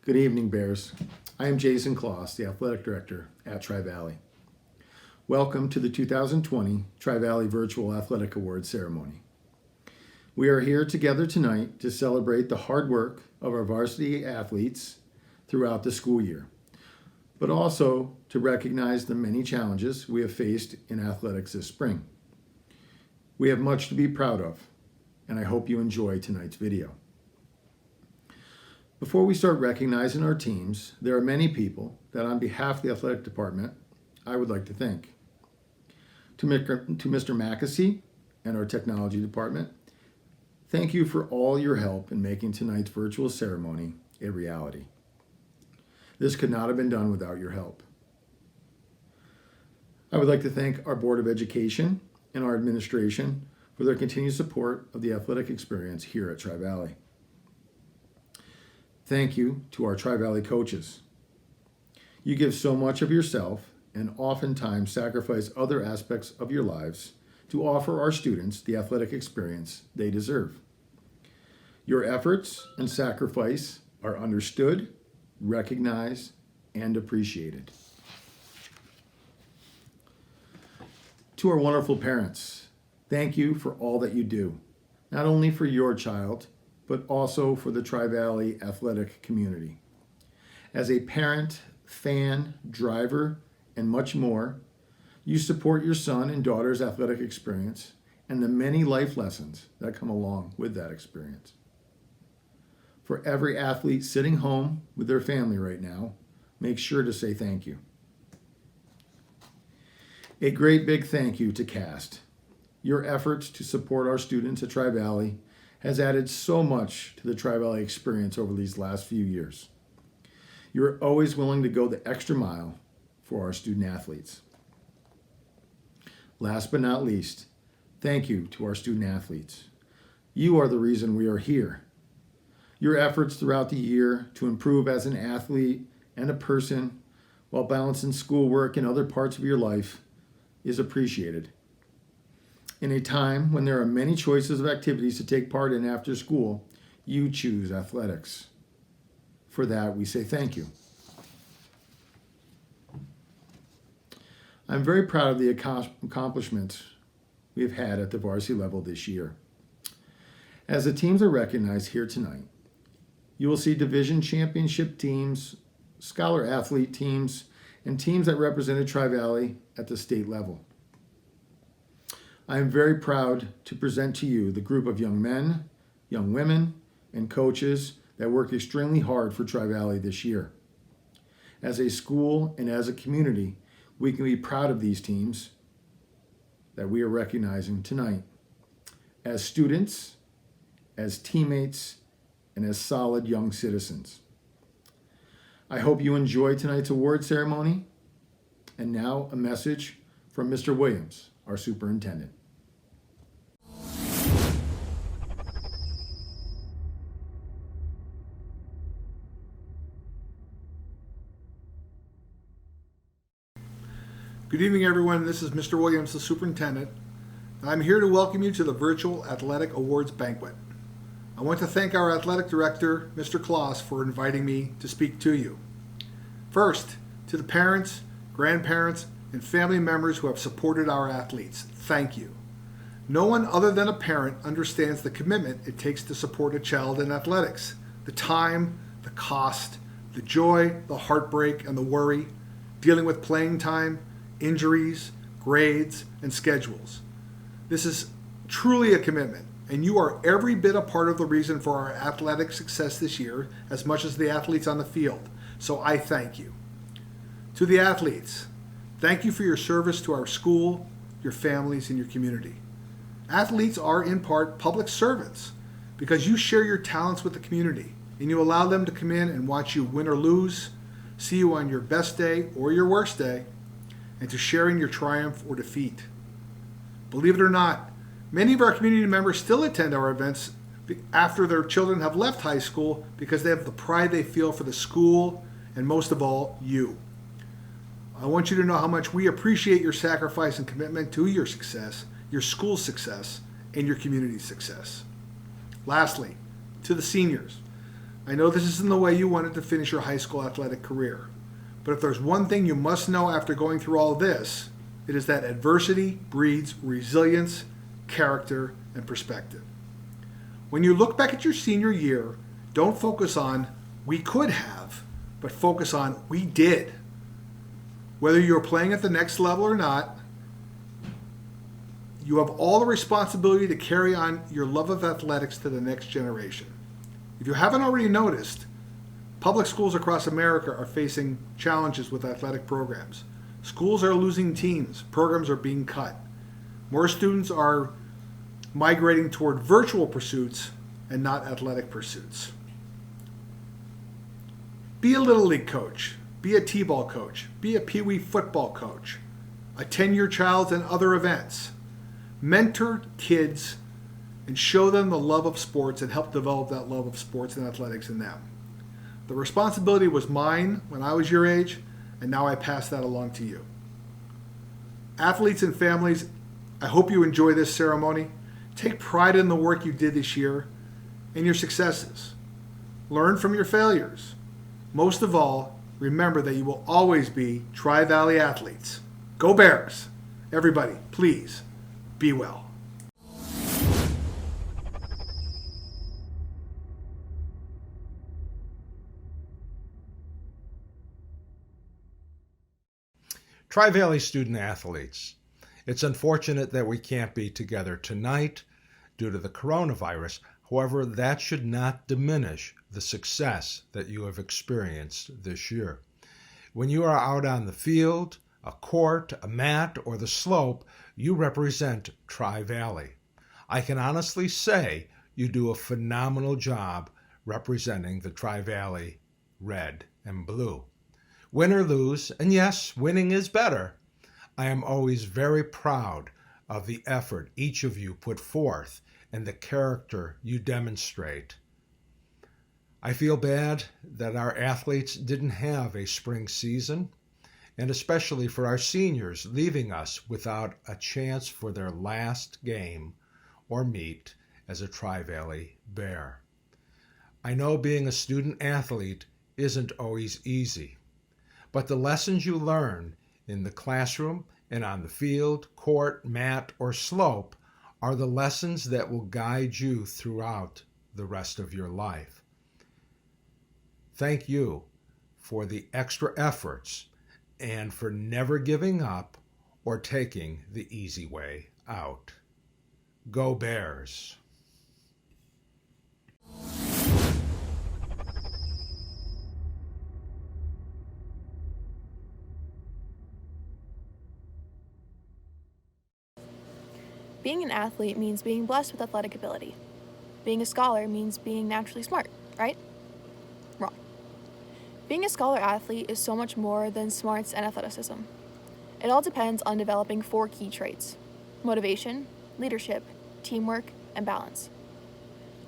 Good evening, Bears. I am Jason Kloss, the Athletic Director at Tri-Valley. Welcome to the 2020 Tri-Valley Virtual Athletic Awards ceremony. We are here together tonight to celebrate the hard work of our varsity athletes throughout the school year, but also to recognize the many challenges we have faced in athletics this spring. We have much to be proud of, and I hope you enjoy tonight's video. Before we start recognizing our teams, there are many people that on behalf of the athletic department, I would like to thank. To Mr. Mackesy and our technology department, thank you for all your help in making tonight's virtual ceremony a reality. This could not have been done without your help. I would like to thank our Board of Education and our administration for their continued support of the athletic experience here at Tri-Valley. Thank you to our Tri-Valley coaches. You give so much of yourself and oftentimes sacrifice other aspects of your lives to offer our students the athletic experience they deserve. Your efforts and sacrifice are understood, recognized, and appreciated. To our wonderful parents, thank you for all that you do, not only for your child, but also for the Tri-Valley athletic community. As a parent, fan, driver, and much more, you support your son and daughter's athletic experience and the many life lessons that come along with that experience. For every athlete sitting home with their family right now, make sure to say thank you. A great big thank you to CAST. Your efforts to support our students at Tri-Valley has added so much to the Tri-Valley experience over these last few years. You're always willing to go the extra mile for our student athletes. Last but not least, thank you to our student athletes. You are the reason we are here. Your efforts throughout the year to improve as an athlete and a person while balancing schoolwork and other parts of your life is appreciated. In a time when there are many choices of activities to take part in after school, you choose athletics. For that, we say thank you. I'm very proud of the accomplishments we have had at the varsity level this year. As the teams are recognized here tonight, you will see division championship teams, scholar athlete teams, and teams that represented Tri-Valley at the state level. I am very proud to present to you the group of young men, young women, and coaches that worked extremely hard for Tri-Valley this year. As a school and as a community, we can be proud of these teams that we are recognizing tonight. As students, as teammates, and as solid young citizens. I hope you enjoy tonight's award ceremony. And now a message from Mr. Williams, our superintendent. Good evening, everyone. This is Mr. Williams, the superintendent. I'm here to welcome you to the Virtual Athletic Awards Banquet. I want to thank our athletic director, Mr. Kloss, for inviting me to speak to you. First, to the parents, grandparents, and family members who have supported our athletes, thank you. No one other than a parent understands the commitment it takes to support a child in athletics. The time, the cost, the joy, the heartbreak, and the worry, dealing with playing time, injuries, grades, and schedules. This is truly a commitment, and you are every bit a part of the reason for our athletic success this year as much as the athletes on the field. So I thank you. To the athletes, thank you for your service to our school, your families, and your community. Athletes are in part public servants because you share your talents with the community and you allow them to come in and watch you win or lose, see you on your best day or your worst day, and to share in your triumph or defeat. Believe it or not, many of our community members still attend our events after their children have left high school because they have the pride they feel for the school and most of all, you. I want you to know how much we appreciate your sacrifice and commitment to your success, your school's success, and your community's success. Lastly, to the seniors, I know this isn't the way you wanted to finish your high school athletic career, but if there's one thing you must know after going through all this, it is that adversity breeds resilience, character, and perspective. When you look back at your senior year, don't focus on we could have, but focus on we did. Whether you're playing at the next level or not, you have all the responsibility to carry on your love of athletics to the next generation. If you haven't already noticed, public schools across America are facing challenges with athletic programs. Schools are losing teams, programs are being cut. More students are migrating toward virtual pursuits and not athletic pursuits. Be a Little League coach, be a T-ball coach, be a Pee Wee football coach, attend your child's and other events. Mentor kids and show them the love of sports and help develop that love of sports and athletics in them. The responsibility was mine when I was your age, and now I pass that along to you. Athletes and families, I hope you enjoy this ceremony. Take pride in the work you did this year and your successes. Learn from your failures. Most of all, remember that you will always be Tri-Valley athletes. Go Bears! Everybody, please, be well. Tri-Valley student athletes, it's unfortunate that we can't be together tonight due to the coronavirus. However, that should not diminish the success that you have experienced this year. When you are out on the field, a court, a mat, or the slope, you represent Tri-Valley. I can honestly say you do a phenomenal job representing the Tri-Valley red and blue. Win or lose, and yes, winning is better, I am always very proud of the effort each of you put forth and the character you demonstrate. I feel bad that our athletes didn't have a spring season, and especially for our seniors leaving us without a chance for their last game or meet as a Tri-Valley Bear. I know being a student athlete isn't always easy, but the lessons you learn in the classroom and on the field, court, mat, or slope are the lessons that will guide you throughout the rest of your life. Thank you for the extra efforts and for never giving up or taking the easy way out. Go Bears! Being an athlete means being blessed with athletic ability. Being a scholar means being naturally smart, right? Wrong. Being a scholar athlete is so much more than smarts and athleticism. It all depends on developing 4 key traits: motivation, leadership, teamwork, and balance.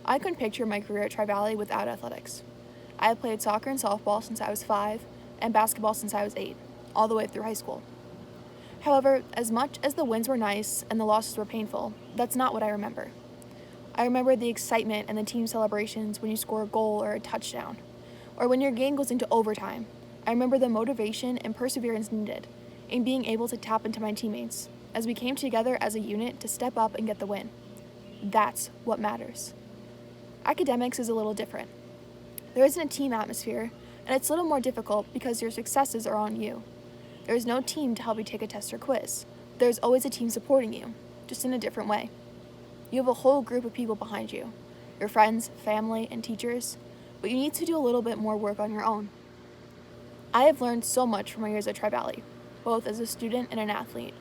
I couldn't picture my career at Tri-Valley without athletics. I have played soccer and softball since I was 5 and basketball since I was 8, all the way through high school. However, as much as the wins were nice and the losses were painful, that's not what I remember. I remember the excitement and the team celebrations when you score a goal or a touchdown, or when your game goes into overtime. I remember the motivation and perseverance needed in being able to tap into my teammates as we came together as a unit to step up and get the win. That's what matters. Academics is a little different. There isn't a team atmosphere, and it's a little more difficult because your successes are on you. There is no team to help you take a test or quiz. There's always a team supporting you, just in a different way. You have a whole group of people behind you, your friends, family, and teachers, but you need to do a little bit more work on your own. I have learned so much from my years at Tri-Valley, both as a student and an athlete,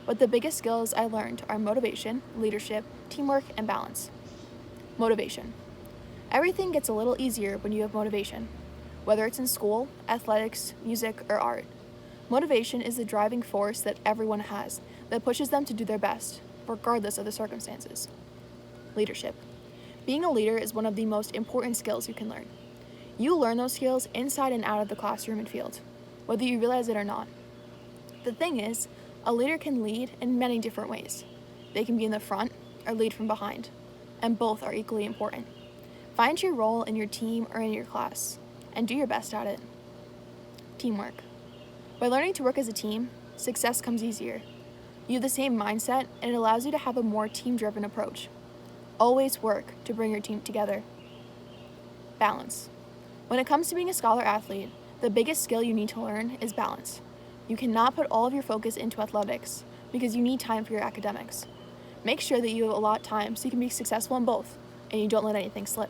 but the biggest skills I learned are motivation, leadership, teamwork, and balance. Motivation. Everything gets a little easier when you have motivation, whether it's in school, athletics, music, or art. Motivation is the driving force that everyone has that pushes them to do their best, regardless of the circumstances. Leadership. Being a leader is one of the most important skills you can learn. You learn those skills inside and out of the classroom and field, whether you realize it or not. The thing is, a leader can lead in many different ways. They can be in the front or lead from behind, and both are equally important. Find your role in your team or in your class, and do your best at it. Teamwork. By learning to work as a team, success comes easier. You have the same mindset, and it allows you to have a more team-driven approach. Always work to bring your team together. Balance. When it comes to being a scholar athlete, the biggest skill you need to learn is balance. You cannot put all of your focus into athletics because you need time for your academics. Make sure that you allot time so you can be successful in both, and you don't let anything slip.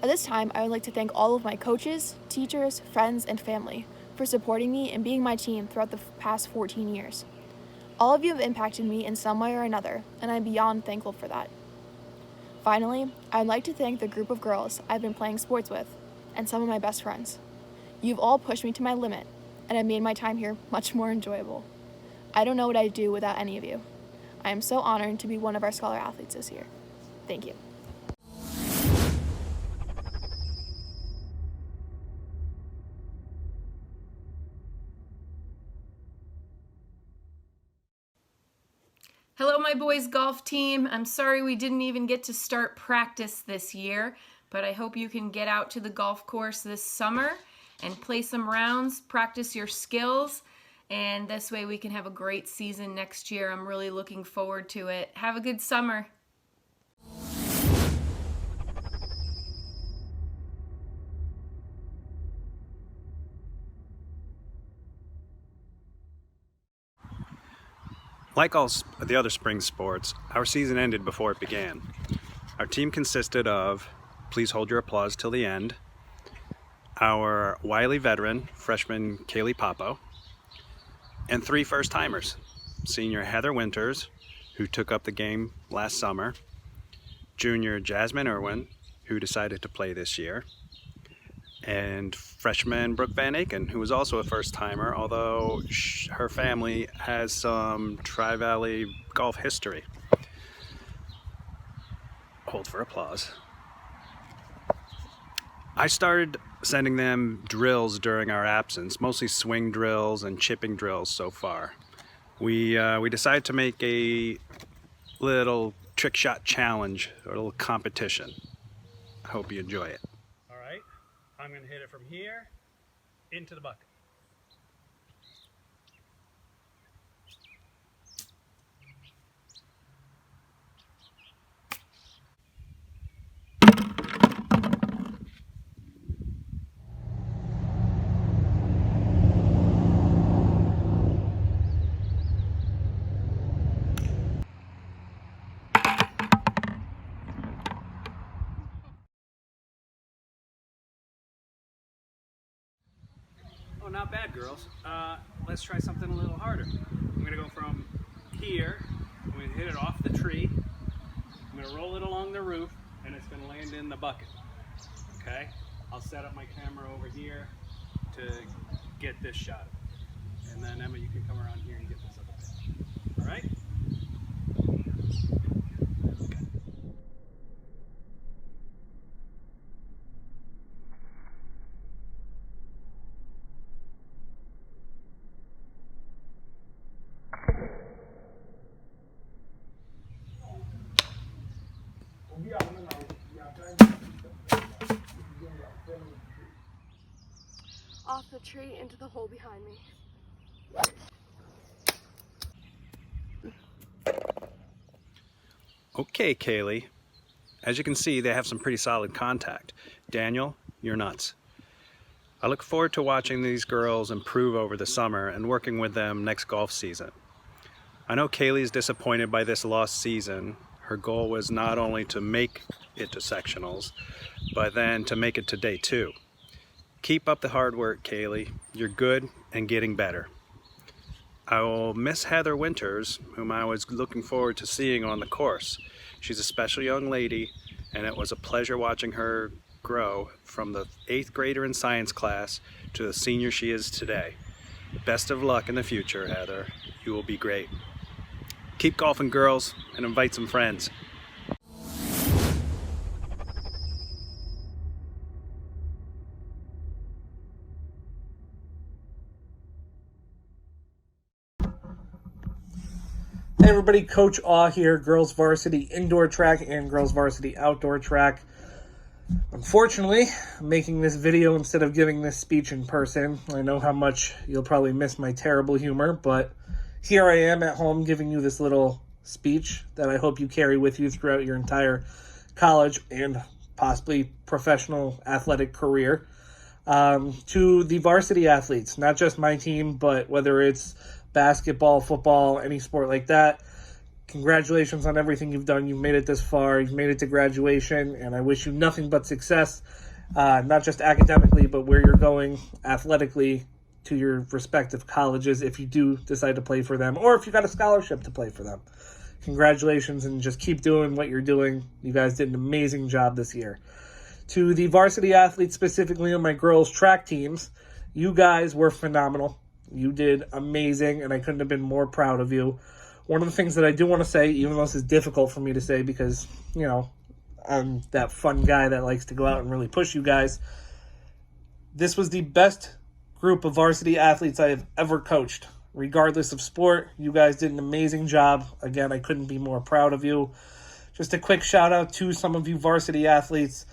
At this time, I would like to thank all of my coaches, teachers, friends, and family for supporting me and being my team throughout the past 14 years. All of you have impacted me in some way or another, and I'm beyond thankful for that. Finally, I'd like to thank the group of girls I've been playing sports with, and some of my best friends. You've all pushed me to my limit, and have made my time here much more enjoyable. I don't know what I'd do without any of you. I am so honored to be one of our scholar athletes this year. Thank you. Hello, my boys golf team. I'm sorry we didn't even get to start practice this year, but I hope you can get out to the golf course this summer and play some rounds, practice your skills, and this way we can have a great season next year. I'm really looking forward to it. Have a good summer. Like all the other spring sports, our season ended before it began. Our team consisted of, please hold your applause till the end, our wily veteran, freshman Kaylee Popo, and 3 first-timers, senior Heather Winters, who took up the game last summer, junior Jasmine Irwin, who decided to play this year, and freshman Brooke Van Aken, who was also a first-timer, although her family has some Tri-Valley golf history. Hold for applause. I started sending them drills during our absence, mostly swing drills and chipping drills so far. We decided to make a little trick shot challenge, or a little competition. I hope you enjoy it. All right, I'm going to hit it from here into the bucket. Oh, not bad, girls. Let's try something a little harder. I'm going to go from here. I'm going to hit it off the tree. I'm going to roll it along the roof, and it's going to land in the bucket. Okay? I'll set up my camera over here to get this shot. And then, Emma, you can come around here and get this other bit. All right? Off the tree into the hole behind me. Okay, Kaylee. As you can see, they have some pretty solid contact. Daniel, you're nuts. I look forward to watching these girls improve over the summer and working with them next golf season. I know Kaylee's disappointed by this lost season. Her goal was not only to make it to sectionals, but then to make it to day 2. Keep up the hard work, Kaylee. You're good and getting better. I will miss Heather Winters, whom I was looking forward to seeing on the course. She's a special young lady, and it was a pleasure watching her grow from the 8th grader in science class to the senior she is today. Best of luck in the future, Heather. You will be great. Keep golfing, girls, and invite some friends. Hey everybody, Coach Aw here, girls varsity indoor track and girls varsity outdoor track. Unfortunately, I'm making this video instead of giving this speech in person. I know how much you'll probably miss my terrible humor, but here I am at home giving you this little speech that I hope you carry with you throughout your entire college and possibly professional athletic career. To the varsity athletes, not just my team, but whether it's basketball, football, any sport like that, congratulations on everything you've done. You've made it this far. You've made it to graduation, and I wish you nothing but success, not just academically, but where you're going athletically to your respective colleges if you do decide to play for them, or if you got a scholarship to play for them. Congratulations, and just keep doing what you're doing. You guys did an amazing job this year. To the varsity athletes, specifically on my girls' track teams, you guys were phenomenal. You did amazing, and I couldn't have been more proud of you. One of the things that I do want to say, even though this is difficult for me to say because, I'm that fun guy that likes to go out and really push you guys, this was the best group of varsity athletes I have ever coached. Regardless of sport, you guys did an amazing job. Again, I couldn't be more proud of you. Just a quick shout out to some of you varsity athletes.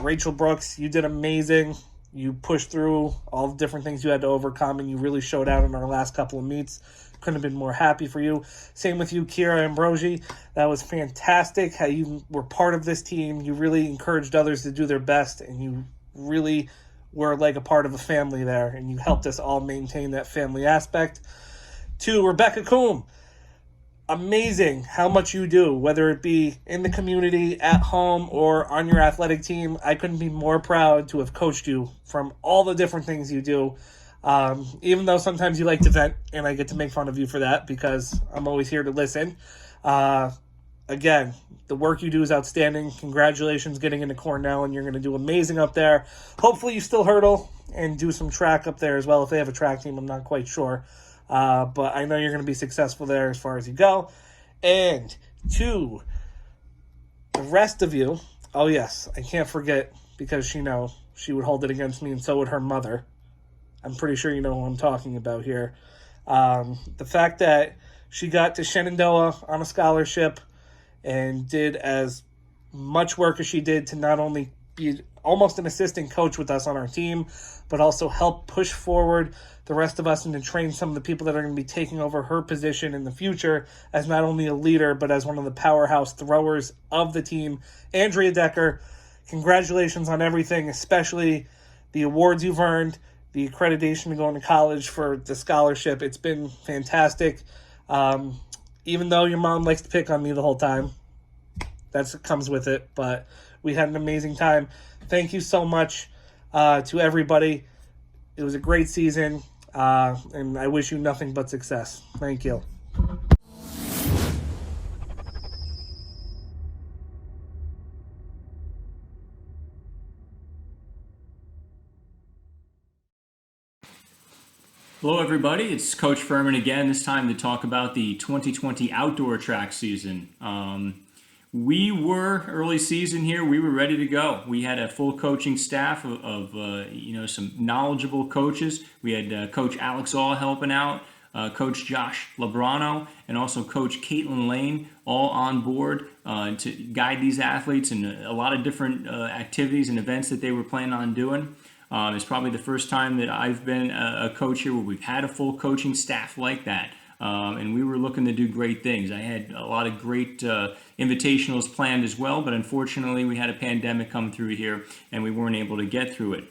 Rachel Brooks, you did amazing. You pushed through all the different things you had to overcome, and you really showed out in our last couple of meets. Couldn't have been more happy for you. Same with you, Kira Ambrosi. That was fantastic how you were part of this team. You really encouraged others to do their best, and you really were like a part of a family there, and you helped us all maintain that family aspect. To Rebecca Coombe, amazing how much you do, whether it be in the community, at home, or on your athletic team. I couldn't be more proud to have coached you from all the different things you do. Even though sometimes you like to vent, and I get to make fun of you for that because I'm always here to listen. Again, the work you do is outstanding. Congratulations getting into Cornell, and you're going to do amazing up there. Hopefully you still hurdle and do some track up there as well. If they have a track team, I'm not quite sure. But I know you're going to be successful there as far as you go. And to the rest of you, oh yes, I can't forget, because she would hold it against me, and so would her mother. I'm pretty sure you know who I'm talking about here. The fact that she got to Shenandoah on a scholarship and did as much work as she did to not only be almost an assistant coach with us on our team, but also help push forward the rest of us and to train some of the people that are going to be taking over her position in the future as not only a leader, but as one of the powerhouse throwers of the team. Andrea Decker, congratulations on everything, especially the awards you've earned, the accreditation to go into college for the scholarship. It's been fantastic. Even though your mom likes to pick on me the whole time, that comes with it, but we had an amazing time. Thank you so much to everybody. It was a great season, and I wish you nothing but success. Thank you. Hello everybody, it's Coach Furman again, this time to talk about the 2020 outdoor track season. We were early season here, we were ready to go. We had a full coaching staff of some knowledgeable coaches. We had Coach Alex Aw helping out, Coach Josh Labrano, and also Coach Caitlin Lane, all on board to guide these athletes in a lot of different activities and events that they were planning on doing. It's probably the first time that I've been a coach here where we've had a full coaching staff like that. And we were looking to do great things. I had a lot of great invitationals planned as well, but unfortunately we had a pandemic come through here and we weren't able to get through it.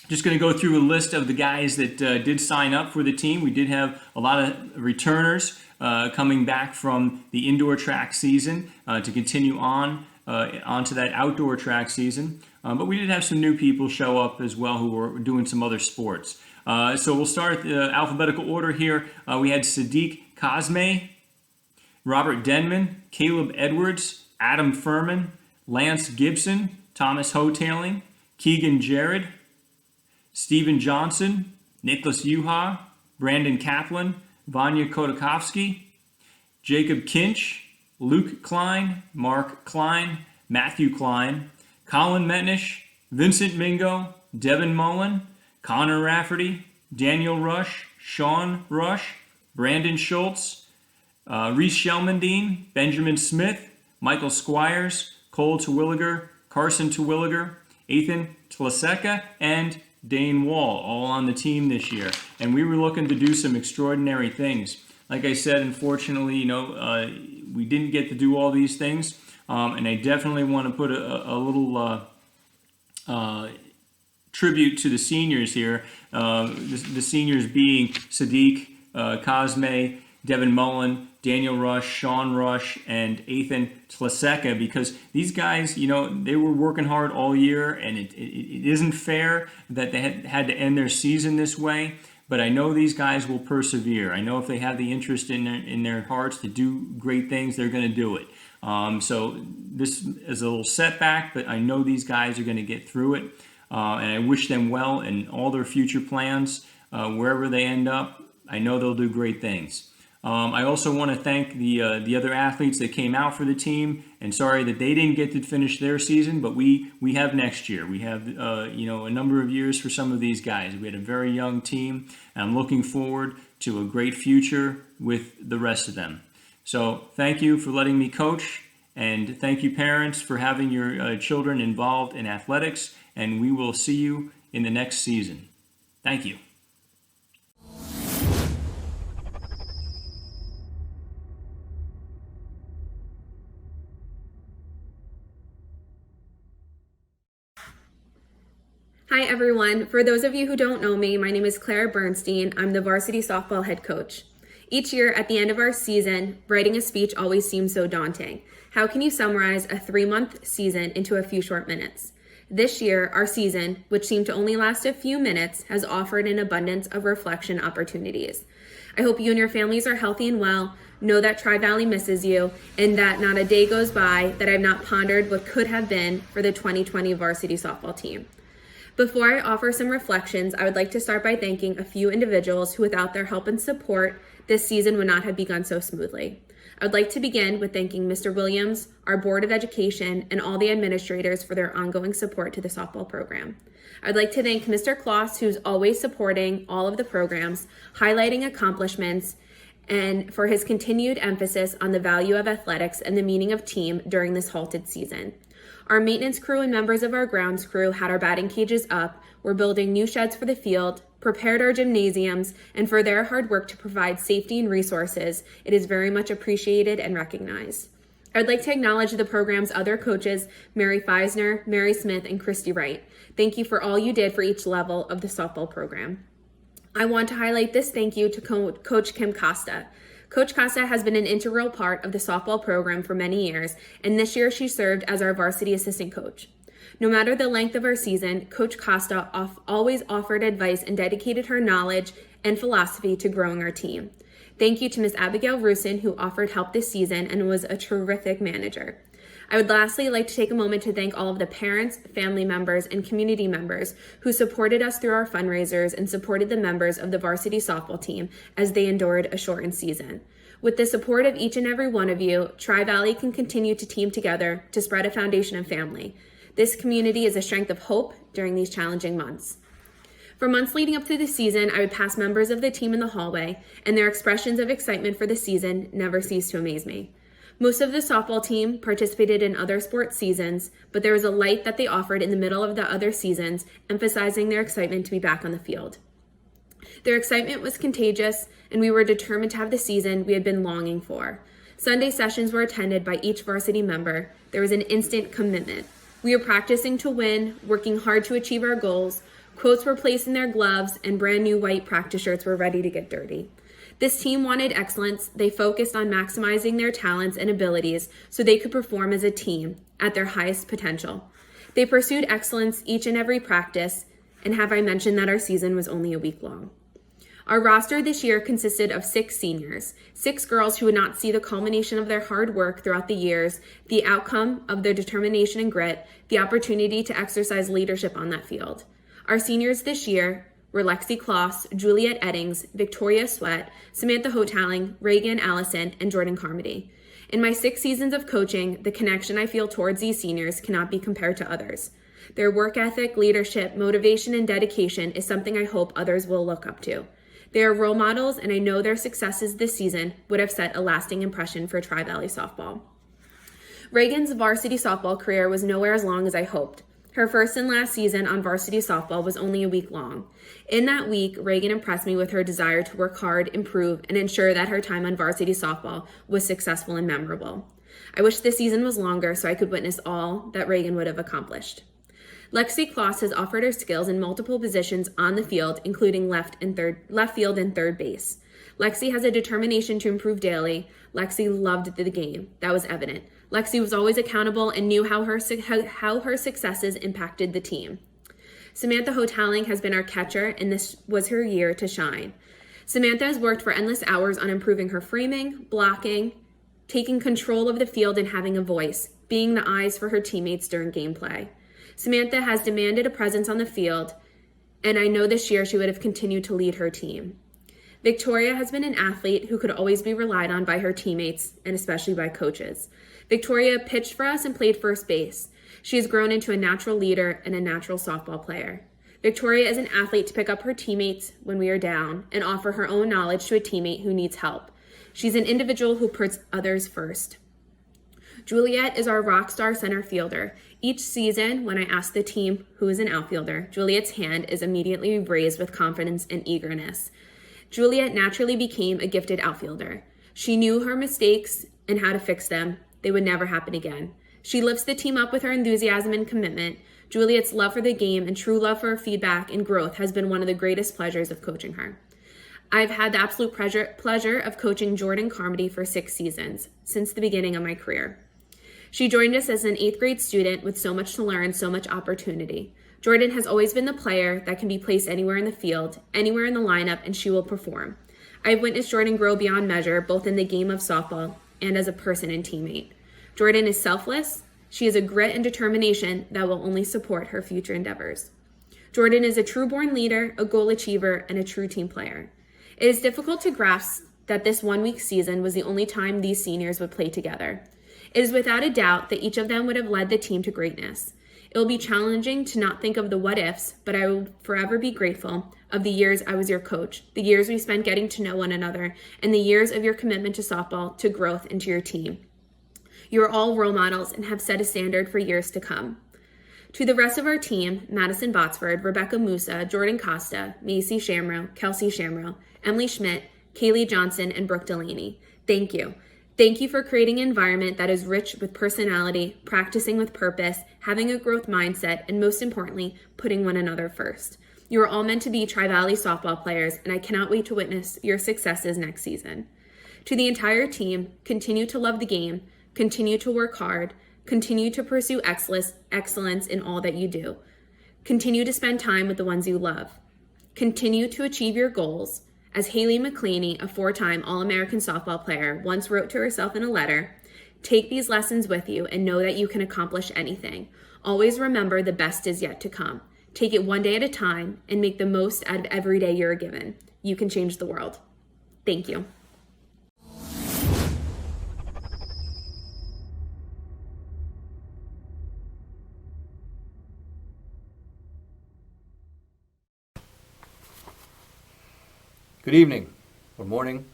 Just going to go through a list of the guys that did sign up for the team. We did have a lot of returners coming back from the indoor track season to continue onto that outdoor track season. But we did have some new people show up as well who were doing some other sports. So we'll start the alphabetical order here. We had Sadiq Cosme, Robert Denman, Caleb Edwards, Adam Furman, Lance Gibson, Thomas Hotailing, Keegan Jared, Stephen Johnson, Nicholas Yuha, Brandon Kaplan, Vanya Kodakovsky, Jacob Kinch, Luke Klein, Mark Klein, Matthew Klein, Colin Metnish, Vincent Mingo, Devin Mullen, Connor Rafferty, Daniel Rush, Sean Rush, Brandon Schultz, Reese Shelmandine, Benjamin Smith, Michael Squires, Cole Terwilliger, Carson Terwilliger, Ethan Tlaseka, and Dane Wall, all on the team this year. And we were looking to do some extraordinary things. Like I said, unfortunately, we didn't get to do all these things. And I definitely want to put a little tribute to the seniors here. The seniors being Sadiq, Cosme, Devin Mullen, Daniel Rush, Sean Rush, and Ethan Tlaseka, because these guys, they were working hard all year, and it isn't fair that they had to end their season this way. But I know these guys will persevere. I know if they have the interest in their hearts to do great things, they're going to do it. So this is a little setback, but I know these guys are going to get through it. And I wish them well in all their future plans. Wherever they end up, I know they'll do great things. I also want to thank the other athletes that came out for the team, and sorry that they didn't get to finish their season, but we have next year. We have a number of years for some of these guys. We had a very young team, and I'm looking forward to a great future with the rest of them. So thank you for letting me coach, and thank you parents for having your children involved in athletics, and we will see you in the next season. Thank you. Hi everyone. For those of you who don't know me, my name is Clara Bernstein. I'm the varsity softball head coach. Each year at the end of our season, writing a speech always seems so daunting. How can you summarize a 3-month season into a few short minutes? This year, our season, which seemed to only last a few minutes, has offered an abundance of reflection opportunities. I hope you and your families are healthy and well, know that Tri-Valley misses you, and that not a day goes by that I've not pondered what could have been for the 2020 varsity softball team. Before I offer some reflections, I would like to start by thanking a few individuals who, without their help and support, this season would not have begun so smoothly. I would like to begin with thanking Mr. Williams, our Board of Education, and all the administrators for their ongoing support to the softball program. I'd like to thank Mr. Kloss, who's always supporting all of the programs, highlighting accomplishments, and for his continued emphasis on the value of athletics and the meaning of team during this halted season. Our maintenance crew and members of our grounds crew had our batting cages up, were building new sheds for the field, prepared our gymnasiums, and for their hard work to provide safety and resources, it is very much appreciated and recognized. I would like to acknowledge the program's other coaches, Mary Feisner, Mary Smith, and Christy Wright. Thank you for all you did for each level of the softball program. I want to highlight this thank you to Coach Kim Costa. Coach Costa has been an integral part of the softball program for many years, and this year she served as our varsity assistant coach. No matter the length of our season, Coach Costa always offered advice and dedicated her knowledge and philosophy to growing our team. Thank you to Ms. Abigail Rusin, who offered help this season and was a terrific manager. I would lastly like to take a moment to thank all of the parents, family members, and community members who supported us through our fundraisers and supported the members of the varsity softball team as they endured a shortened season. With the support of each and every one of you, Tri-Valley can continue to team together to spread a foundation of family. This community is a strength of hope during these challenging months. For months leading up to the season, I would pass members of the team in the hallway, and their expressions of excitement for the season never ceased to amaze me. Most of the softball team participated in other sports seasons, but there was a light that they offered in the middle of the other seasons, emphasizing their excitement to be back on the field. Their excitement was contagious, and we were determined to have the season we had been longing for. Sunday sessions were attended by each varsity member. There was an instant commitment. We were practicing to win, working hard to achieve our goals. Quotes were placed in their gloves, and brand new white practice shirts were ready to get dirty. This team wanted excellence. They focused on maximizing their talents and abilities so they could perform as a team at their highest potential. They pursued excellence each and every practice, and have I mentioned that our season was only a week long. Our roster this year consisted of 6 seniors, 6 girls who would not see the culmination of their hard work throughout the years, the outcome of their determination and grit, the opportunity to exercise leadership on that field. Our seniors this year were Lexi Kloss, Juliet Eddings, Victoria Sweat, Samantha Hotaling, Reagan Allison, and Jordan Carmody. In my 6 seasons of coaching, the connection I feel towards these seniors cannot be compared to others. Their work ethic, leadership, motivation, and dedication is something I hope others will look up to. They are role models, and I know their successes this season would have set a lasting impression for Tri-Valley softball. Reagan's varsity softball career was nowhere as long as I hoped. Her first and last season on varsity softball was only a week long. In that week, Reagan impressed me with her desire to work hard, improve, and ensure that her time on varsity softball was successful and memorable. I wish this season was longer so I could witness all that Reagan would have accomplished. Lexi Kloss has offered her skills in multiple positions on the field, including left field and third base. Lexi has a determination to improve daily. Lexi loved the game. That was evident. Lexi was always accountable and knew how her successes impacted the team. Samantha Hotaling has been our catcher, and this was her year to shine. Samantha has worked for endless hours on improving her framing, blocking, taking control of the field, and having a voice, being the eyes for her teammates during gameplay. Samantha has demanded a presence on the field, and I know this year she would have continued to lead her team. Victoria has been an athlete who could always be relied on by her teammates and especially by coaches. Victoria pitched for us and played first base. She has grown into a natural leader and a natural softball player. Victoria is an athlete to pick up her teammates when we are down and offer her own knowledge to a teammate who needs help. She's an individual who puts others first. Juliet is our rock star center fielder. Each season, when I ask the team who is an outfielder, Juliet's hand is immediately raised with confidence and eagerness. Juliet naturally became a gifted outfielder. She knew her mistakes and how to fix them. They would never happen again. She lifts the team up with her enthusiasm and commitment. Juliet's love for the game and true love for feedback and growth has been one of the greatest pleasures of coaching her. I've had the absolute pleasure of coaching Jordan Carmody for 6 seasons, since the beginning of my career. She joined us as an 8th grade student with so much to learn, so much opportunity. Jordan has always been the player that can be placed anywhere in the field, anywhere in the lineup, and she will perform. I've witnessed Jordan grow beyond measure, both in the game of softball and as a person and teammate. Jordan is selfless. She has a grit and determination that will only support her future endeavors. Jordan is a true-born leader, a goal achiever, and a true team player. It is difficult to grasp that this 1-week season was the only time these seniors would play together. It is without a doubt that each of them would have led the team to greatness. It will be challenging to not think of the what-ifs, but I will forever be grateful of the years I was your coach, the years we spent getting to know one another, and the years of your commitment to softball, to growth, and to your team. You are all role models and have set a standard for years to come. To the rest of our team, Madison Botsford, Rebecca Musa, Jordan Costa, Macy Shamrow, Kelsey Shamrow, Emily Schmidt, Kaylee Johnson, and Brooke Delaney, thank you. Thank you for creating an environment that is rich with personality, practicing with purpose, having a growth mindset, and most importantly, putting one another first. You are all meant to be Tri-Valley softball players, and I cannot wait to witness your successes next season. To the entire team, continue to love the game, continue to work hard, continue to pursue excellence in all that you do. Continue to spend time with the ones you love. Continue to achieve your goals. As Haley McClaney, a 4-time All-American softball player, once wrote to herself in a letter, take these lessons with you and know that you can accomplish anything. Always remember the best is yet to come. Take it one day at a time and make the most out of every day you're given. You can change the world. Thank you. Good evening, or morning,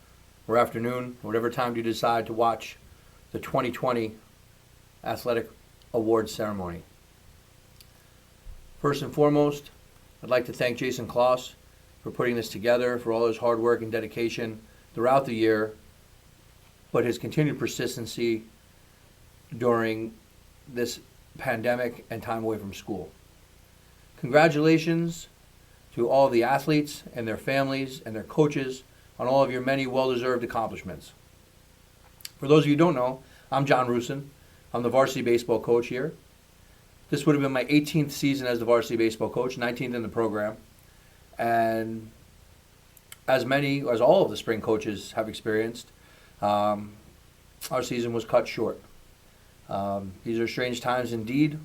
or afternoon, or whatever time you decide to watch the 2020 Athletic Awards Ceremony. First and foremost, I'd like to thank Jason Kloss for putting this together, for all his hard work and dedication throughout the year, but his continued persistency during this pandemic and time away from school. Congratulations to all the athletes and their families and their coaches on all of your many well-deserved accomplishments. For those of you who don't know, I'm John Rusin. I'm the varsity baseball coach here. This would have been my 18th season as the varsity baseball coach, 19th in the program. And as all of the spring coaches have experienced, our season was cut short. These are strange times indeed.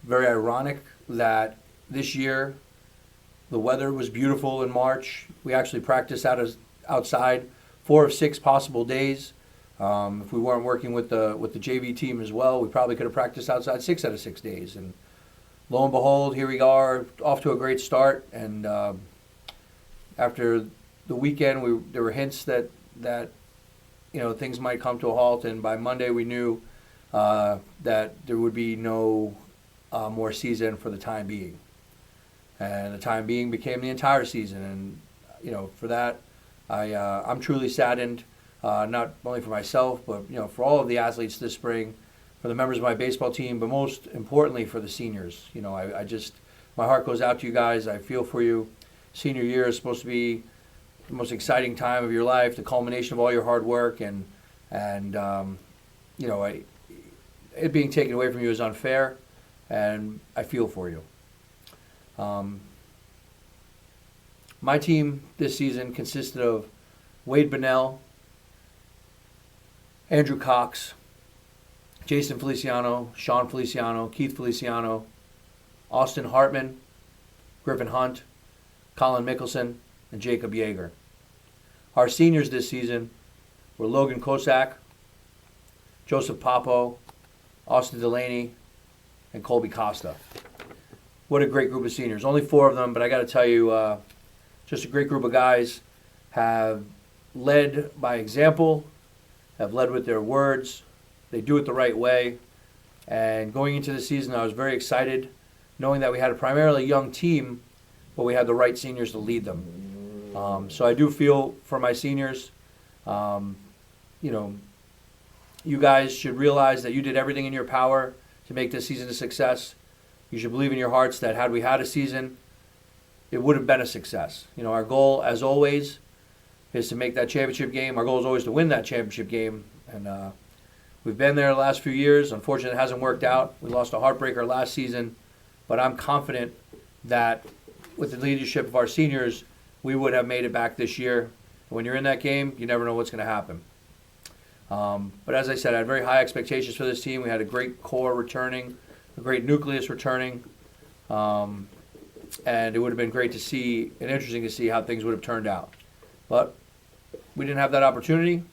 Very ironic that this year, the weather was beautiful in March. We actually practiced outside 4 of 6 possible days. If we weren't working with the JV team as well, we probably could have practiced outside 6 out of 6 days. And lo and behold, here we are, off to a great start. And after the weekend, there were hints that things might come to a halt, and by Monday we knew that there would be no more season for the time being. And the time being became the entire season. And, for that, I'm truly saddened, not only for myself, but, for all of the athletes this spring, for the members of my baseball team, but most importantly for the seniors. My heart goes out to you guys. I feel for you. Senior year is supposed to be the most exciting time of your life, the culmination of all your hard work, and it being taken away from you is unfair, and I feel for you. My team this season consisted of Wade Bunnell, Andrew Cox, Jason Feliciano, Sean Feliciano, Keith Feliciano, Austin Hartman, Griffin Hunt, Colin Mickelson, and Jacob Yeager. Our seniors this season were Logan Kosak, Joseph Papo, Austin Delaney, and Colby Costa. What a great group of seniors. Only 4 of them, but I got to tell you, just a great group of guys, have led by example, have led with their words. They do it the right way. And going into the season, I was very excited, knowing that we had a primarily young team, but we had the right seniors to lead them. So I do feel for my seniors. You guys should realize that you did everything in your power to make this season a success. You should believe in your hearts that had we had a season, it would have been a success. Our goal, as always, is to make that championship game. Our goal is always to win that championship game. And we've been there the last few years. Unfortunately, it hasn't worked out. We lost a heartbreaker last season. But I'm confident that with the leadership of our seniors, we would have made it back this year. When you're in that game, you never know what's going to happen. But as I said, I had very high expectations for this team. We had a great core returning, a great nucleus returning. And it would have been great to see and interesting to see how things would have turned out. But we didn't have that opportunity.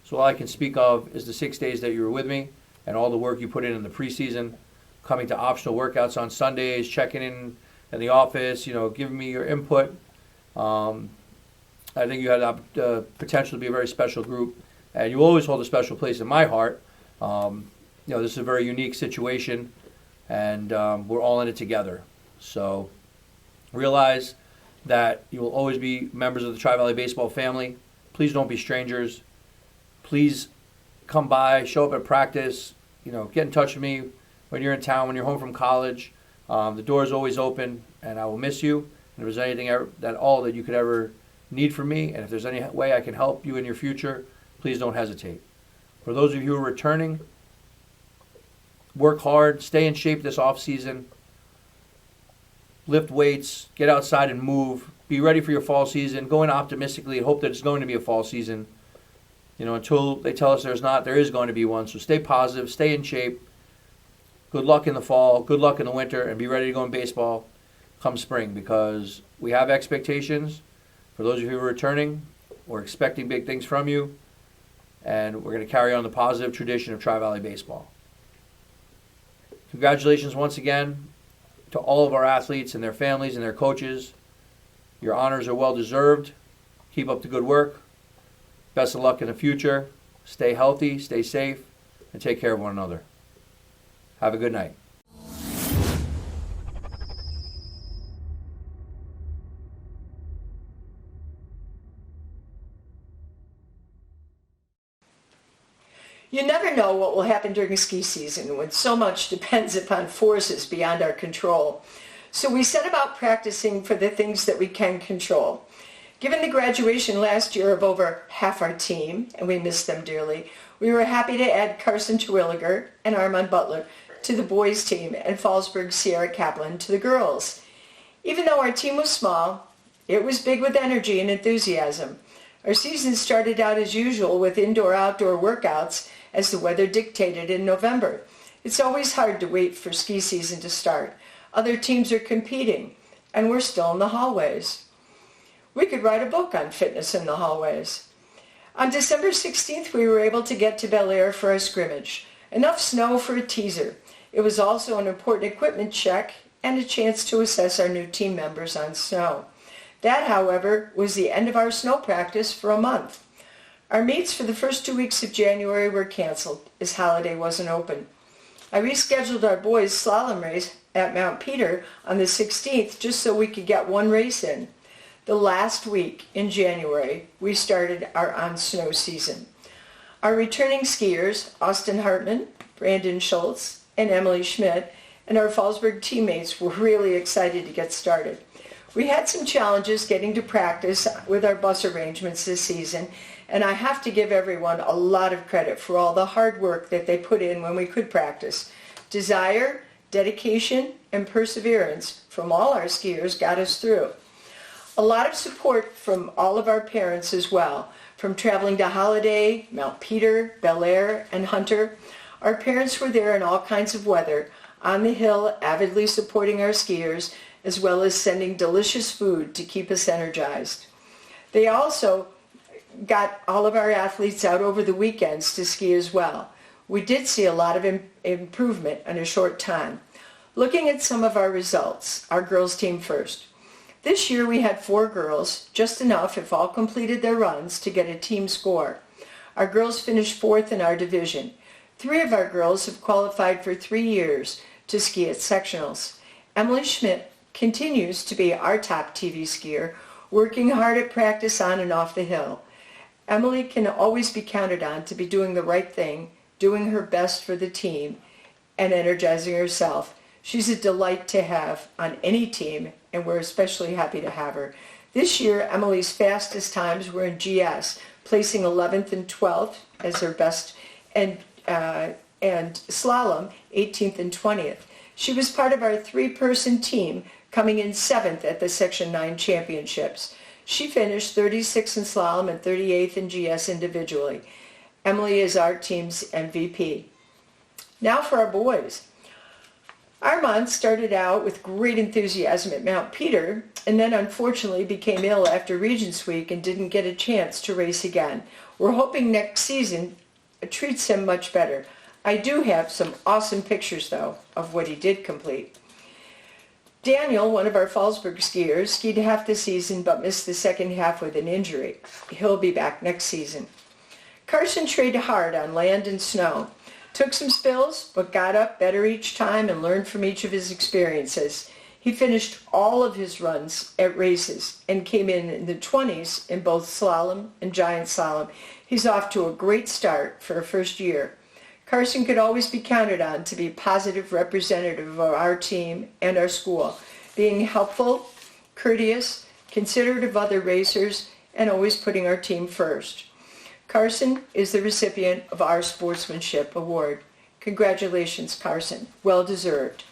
So all I can speak of is the 6 days that you were with me and all the work you put in the preseason, coming to optional workouts on Sundays, checking in the office, giving me your input. I think you had the potential to be a very special group. And you always hold a special place in my heart. This is a very unique situation, and we're all in it together. So realize that you will always be members of the Tri-Valley Baseball family. Please don't be strangers. Please come by, show up at practice. Get in touch with me when you're in town, when you're home from college. The door is always open, and I will miss you. And if there's anything that you could ever need from me, and if there's any way I can help you in your future, please don't hesitate. For those of you who are returning, work hard, stay in shape this off season, lift weights, get outside and move, be ready for your fall season, go in optimistically and hope that it's going to be a fall season. Until they tell us there is going to be one. So stay positive, stay in shape. Good luck in the fall, good luck in the winter, and be ready to go in baseball come spring, because we have expectations. For those of you who are returning, we're expecting big things from you. And we're going to carry on the positive tradition of Tri-Valley Baseball. Congratulations once again to all of our athletes and their families and their coaches. Your honors are well deserved. Keep up the good work. Best of luck in the future. Stay healthy, stay safe, and take care of one another. Have a good night. You never know what will happen during ski season when so much depends upon forces beyond our control. So we set about practicing for the things that we can control. Given the graduation last year of over half our team, and we miss them dearly, we were happy to add Carson Terwilliger and Armand Butler to the boys' team and Fallsburg Sierra Kaplan to the girls. Even though our team was small, it was big with energy and enthusiasm. Our season started out as usual with indoor-outdoor workouts as the weather dictated in November. It's always hard to wait for ski season to start. Other teams are competing, and we're still in the hallways. We could write a book on fitness in the hallways. On December 16th, we were able to get to Bel Air for a scrimmage. Enough snow for a teaser. It was also an important equipment check and a chance to assess our new team members on snow. That, however, was the end of our snow practice for a month. Our meets for the first 2 weeks of January were canceled as Holiday wasn't open. I rescheduled our boys' slalom race at Mount Peter on the 16th just so we could get one race in. The last week in January, we started our on-snow season. Our returning skiers, Austin Hartman, Brandon Schultz, and Emily Schmidt, and our Fallsburg teammates were really excited to get started. We had some challenges getting to practice with our bus arrangements this season, and I have to give everyone a lot of credit for all the hard work that they put in when we could practice. Desire, dedication, and perseverance from all our skiers got us through. A lot of support from all of our parents as well, from traveling to Holiday, Mount Peter, Bel Air, and Hunter. Our parents were there in all kinds of weather, on the hill, avidly supporting our skiers, as well as sending delicious food to keep us energized. They also got all of our athletes out over the weekends to ski as well. We did see a lot of improvement in a short time. Looking at some of our results, our girls team first. This year we had 4 girls, just enough if all completed their runs to get a team score. Our girls finished 4th in our division. 3 of our girls have qualified for 3 years to ski at sectionals. Emily Schmidt continues to be our top TV skier, working hard at practice on and off the hill. Emily can always be counted on to be doing the right thing, doing her best for the team, and energizing herself. She's a delight to have on any team, and we're especially happy to have her. This year, Emily's fastest times were in GS, placing 11th and 12th as her best, and slalom, 18th and 20th. She was part of our 3-person team, coming in 7th at the Section 9 Championships. She finished 36th in slalom and 38th in GS individually. Emily is our team's MVP. Now for our boys. Armand started out with great enthusiasm at Mount Peter, and then unfortunately became ill after Regents Week and didn't get a chance to race again. We're hoping next season treats him much better. I do have some awesome pictures, though, of what he did complete. Daniel, one of our Fallsburg skiers, skied half the season but missed the second half with an injury. He'll be back next season. Carson trained hard on land and snow. Took some spills, but got up better each time and learned from each of his experiences. He finished all of his runs at races and came in the 20s in both slalom and giant slalom. He's off to a great start for a first year. Carson could always be counted on to be a positive representative of our team and our school, being helpful, courteous, considerate of other racers, and always putting our team first. Carson is the recipient of our Sportsmanship Award. Congratulations, Carson. Well deserved.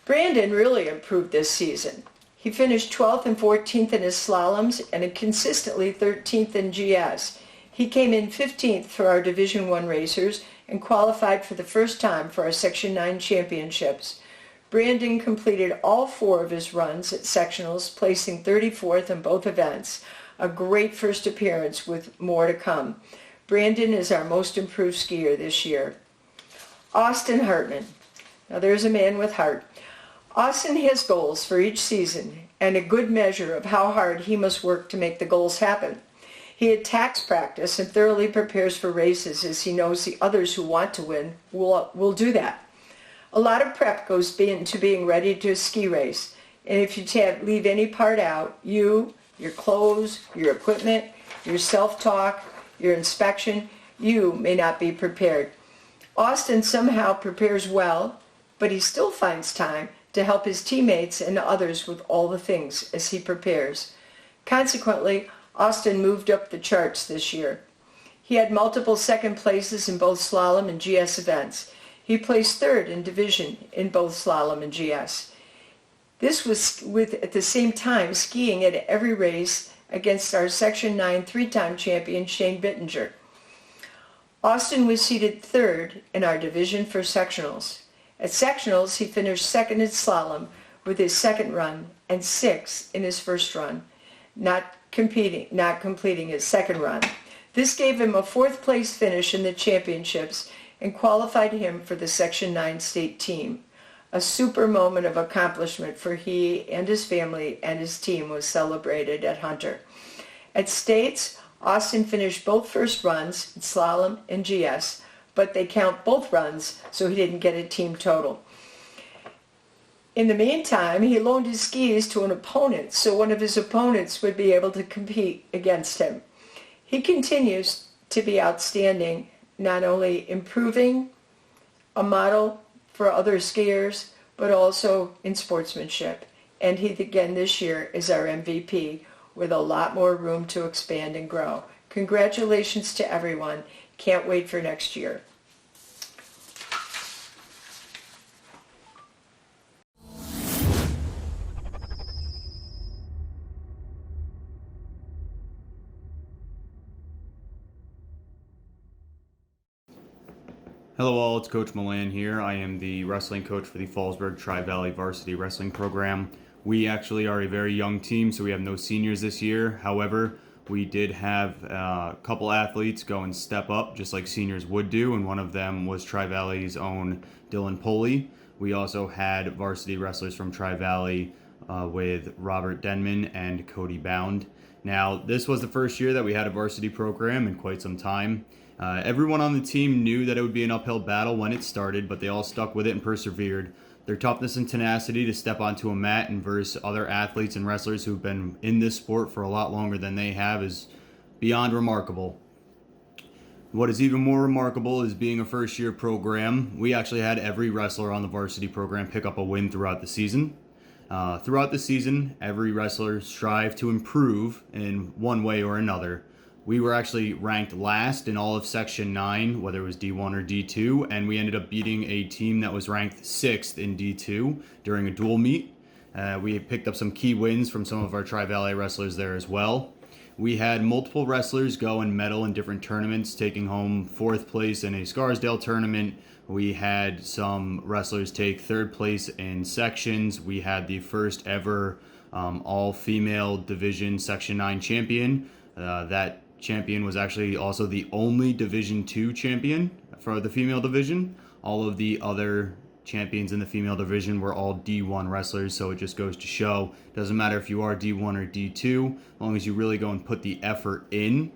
Brandon really improved this season. He finished 12th and 14th in his slaloms and consistently 13th in GS. He came in 15th for our Division I racers and qualified for the first time for our Section 9 championships. Brandon completed all 4 of his runs at sectionals, placing 34th in both events. A great first appearance with more to come. Brandon is our most improved skier this year. Austin Hartman. Now there's a man with heart. Austin has goals for each season and a good measure of how hard he must work to make the goals happen. He attacks practice and thoroughly prepares for races as he knows the others who want to win will do that. A lot of prep goes into being ready to ski race, and if you leave any part out, your clothes, your equipment, your self-talk, your inspection, you may not be prepared. Austin somehow prepares well, but he still finds time to help his teammates and others with all the things as he prepares. Consequently, Austin moved up the charts this year. He had multiple second places in both slalom and GS events. He placed 3rd in division in both slalom and GS. This was at the same time skiing at every race against our Section 9 3-time champion Shane Bittinger. Austin was seated 3rd in our division for sectionals. At sectionals, he finished 2nd in slalom with his second run and 6th in his first run, not completing his second run. This gave him a 4th place finish in the championships and qualified him for the Section 9 state team. A super moment of accomplishment for he and his family and his team was celebrated at Hunter. At States, Austin finished both first runs in slalom and GS, but they count both runs, so he didn't get a team total. In the meantime, he loaned his skis to an opponent, so one of his opponents would be able to compete against him. He continues to be outstanding, not only improving, a model for other skiers, but also in sportsmanship. And he, again, this year is our MVP, with a lot more room to expand and grow. Congratulations to everyone. Can't wait for next year. Hello all, it's Coach Milan here. I am the wrestling coach for the Fallsburg Tri-Valley Varsity Wrestling Program. We actually are a very young team, so we have no seniors this year. However, we did have a couple athletes go and step up, just like seniors would do, and one of them was Tri-Valley's own Dylan Poley. We also had varsity wrestlers from Tri-Valley with Robert Denman and Cody Bound. Now, this was the first year that we had a varsity program in quite some time. Everyone on the team knew that it would be an uphill battle when it started, but they all stuck with it and persevered. Their toughness and tenacity to step onto a mat and verse other athletes and wrestlers who've been in this sport for a lot longer than they have is beyond remarkable. What is even more remarkable is being a first-year program. We actually had every wrestler on the varsity program pick up a win throughout the season. Throughout the season, every wrestler strived to improve in one way or another. We were actually ranked last in all of Section 9, whether it was D1 or D2, and we ended up beating a team that was ranked 6th in D2 during a dual meet. We picked up some key wins from some of our Tri-Valley wrestlers there as well. We had multiple wrestlers go and medal in different tournaments, taking home 4th place in a Scarsdale tournament. We had some wrestlers take 3rd place in sections. We had the first ever all-female division Section 9 champion. That champion was actually also the only Division 2 champion for the female division. All of the other champions in the female division were all D1 wrestlers, so it just goes to show, doesn't matter if you are D1 or D2, as long as you really go and put the effort in,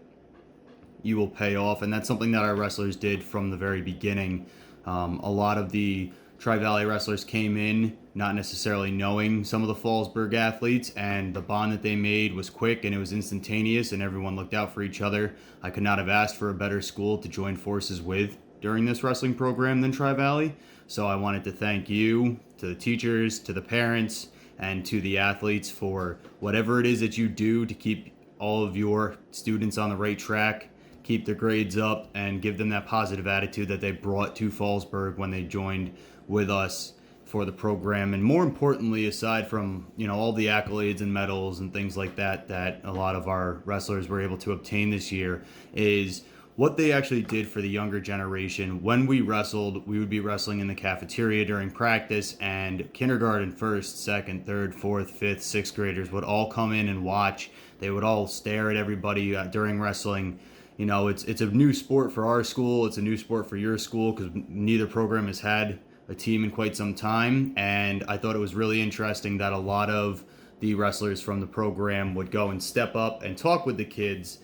you will pay off. And that's something that our wrestlers did from the very beginning. A lot of the Tri-Valley wrestlers came in not necessarily knowing some of the Fallsburg athletes, and the bond that they made was quick and it was instantaneous and everyone looked out for each other. I could not have asked for a better school to join forces with during this wrestling program than Tri-Valley. So I wanted to thank you, to the teachers, to the parents, and to the athletes for whatever it is that you do to keep all of your students on the right track, keep their grades up, and give them that positive attitude that they brought to Fallsburg when they joined with us for the program. And more importantly, aside from, all the accolades and medals and things like that that a lot of our wrestlers were able to obtain this year, is what they actually did for the younger generation. When we wrestled, we would be wrestling in the cafeteria during practice, and kindergarten, 1st, 2nd, 3rd, 4th, 5th, 6th graders would all come in and watch. They would all stare at everybody during wrestling. It's a new sport for our school. It's a new sport for your school because neither program has had a team in quite some time. And I thought it was really interesting that a lot of the wrestlers from the program would go and step up and talk with the kids,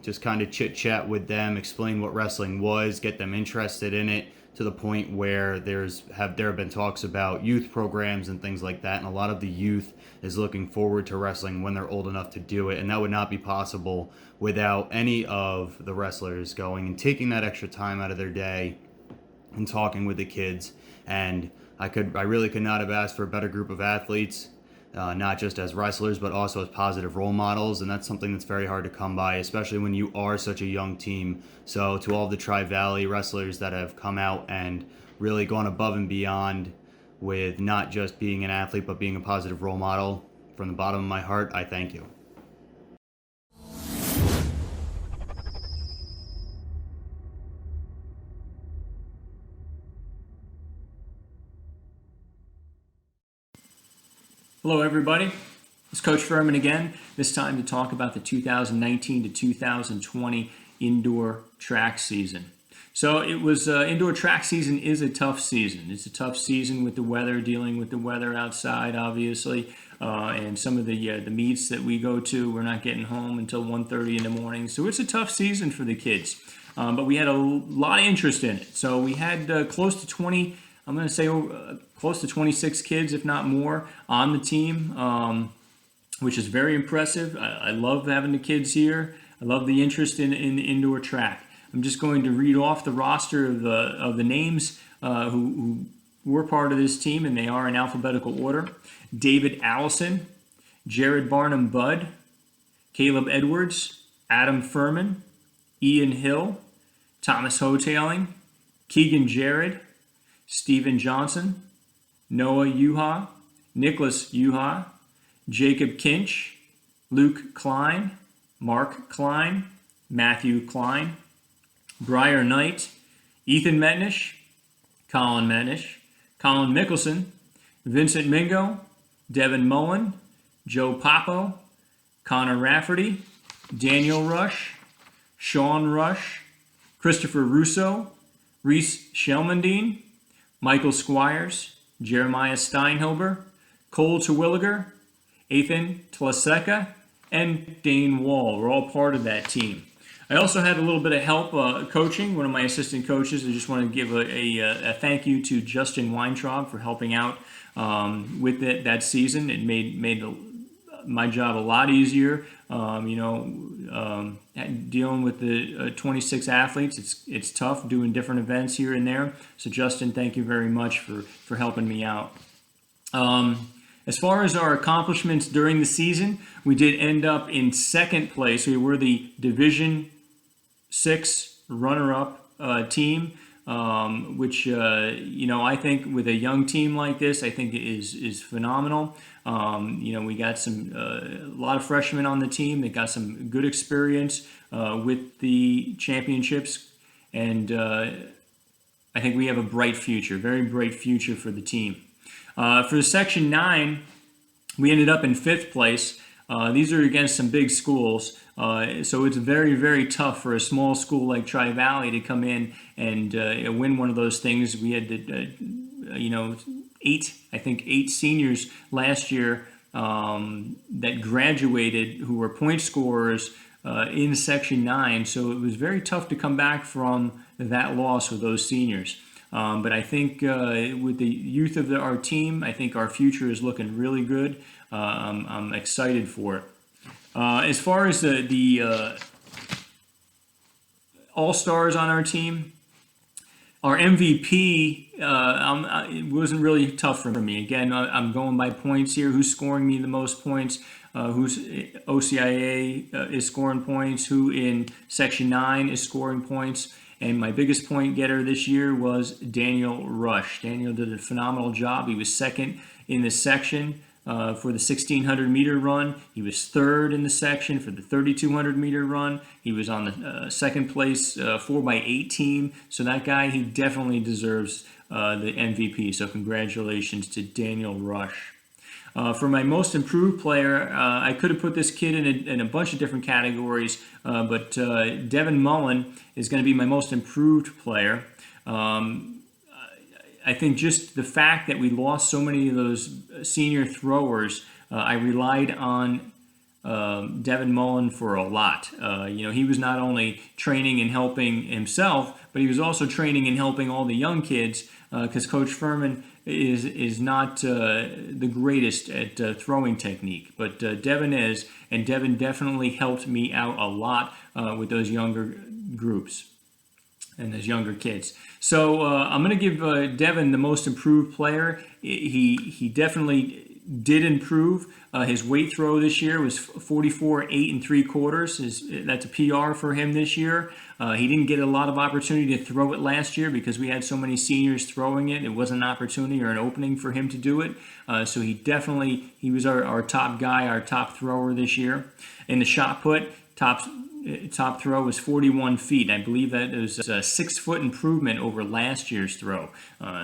just kind of chit chat with them, explain what wrestling was, get them interested in it, to the point where there have been talks about youth programs and things like that. And a lot of the youth is looking forward to wrestling when they're old enough to do it. And that would not be possible without any of the wrestlers going and taking that extra time out of their day and talking with the kids. And I really could not have asked for a better group of athletes, not just as wrestlers, but also as positive role models. And that's something that's very hard to come by, especially when you are such a young team. So to all the Tri-Valley wrestlers that have come out and really gone above and beyond with not just being an athlete, but being a positive role model, from the bottom of my heart, I thank you. Hello everybody, it's Coach Furman again, this time to talk about the 2019 to 2020 indoor track season. So it was indoor track season is a tough season. It's a tough season with the weather, dealing with the weather outside, obviously, and some of the meets that we go to, we're not getting home until 1:30 in the morning. So it's a tough season for the kids, but we had a lot of interest in it. So we had close to 20. I'm going to say close to 26 kids, if not more, on the team, which is very impressive. I love having the kids here. I love the interest in the indoor track. I'm just going to read off the roster of the names who were part of this team, and they are in alphabetical order. David Allison, Jared Barnum Budd, Caleb Edwards, Adam Furman, Ian Hill, Thomas Hotailing, Keegan Jared, Stephen Johnson, Noah Yuha, Nicholas Yuha, Jacob Kinch, Luke Klein, Mark Klein, Matthew Klein, Briar Knight, Ethan Metnish, Colin Mickelson, Vincent Mingo, Devin Mullen, Joe Papo, Connor Rafferty, Daniel Rush, Sean Rush, Christopher Russo, Reese Shelmandine, Michael Squires, Jeremiah Steinhuber, Cole Terwilliger, Ethan Tlaseka, and Dane Wall. We're all part of that team. I also had a little bit of help coaching. One of my assistant coaches, I just want to give a thank you to Justin Weintraub for helping out with that season. It made my job a lot easier. Dealing with the 26 athletes, it's tough doing different events here and there. So Justin, thank you very much for helping me out. As far as our accomplishments during the season, we did end up in second place. We were the Division 6 runner-up team, which I think with a young team like this, I think is phenomenal. We got a lot of freshmen on the team that got some good experience with the championships, and I think we have a bright future, very bright future for the team. For Section 9, we ended up in 5th place. These are against some big schools, so it's very, very tough for a small school like Tri-Valley to come in and win one of those things. We had, 8 seniors last year that graduated who were point scorers in Section 9, so it was very tough to come back from that loss with those seniors. But I think with the youth of our team, I think our future is looking really good. I'm excited for it. As far as the all-stars on our team, our MVP, it wasn't really tough for me. Again, I'm going by points here. Who's scoring me the most points? Who's OCIA is scoring points? Who in Section 9 is scoring points? And my biggest point getter this year was Daniel Rush. Daniel did a phenomenal job. He was second in the section for the 1,600 meter run. He was third in the section for the 3,200 meter run. He was on the second place 4x8 team. So that guy, he definitely deserves the MVP. So congratulations to Daniel Rush. For my most improved player, I could have put this kid in a bunch of different categories, but Devin Mullen is going to be my most improved player. I think just the fact that we lost so many of those senior throwers, I relied on Devin Mullen for a lot. He was not only training and helping himself, but he was also training and helping all the young kids because Coach Furman is not the greatest at throwing technique, but Devin is, and Devin definitely helped me out a lot with those younger groups and those younger kids. So I'm going to give Devin the most improved player. He definitely did improve. His weight throw this year was 44 8 3/4. That's a PR for him this year. He didn't get a lot of opportunity to throw it last year because we had so many seniors throwing it. It wasn't an opportunity or an opening for him to do it. So he was our top guy, our top thrower this year. In the shot put, top throw was 41 feet. I believe that was a 6-foot improvement over last year's throw.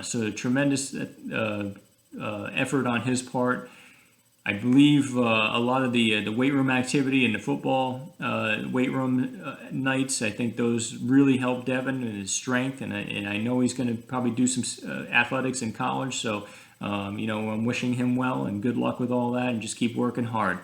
So a tremendous effort on his part. I believe a lot of the weight room activity and the football weight room nights, I think those really helped Devin and his strength, and I know he's going to probably do some athletics in college. So, I'm wishing him well and good luck with all that, and just keep working hard.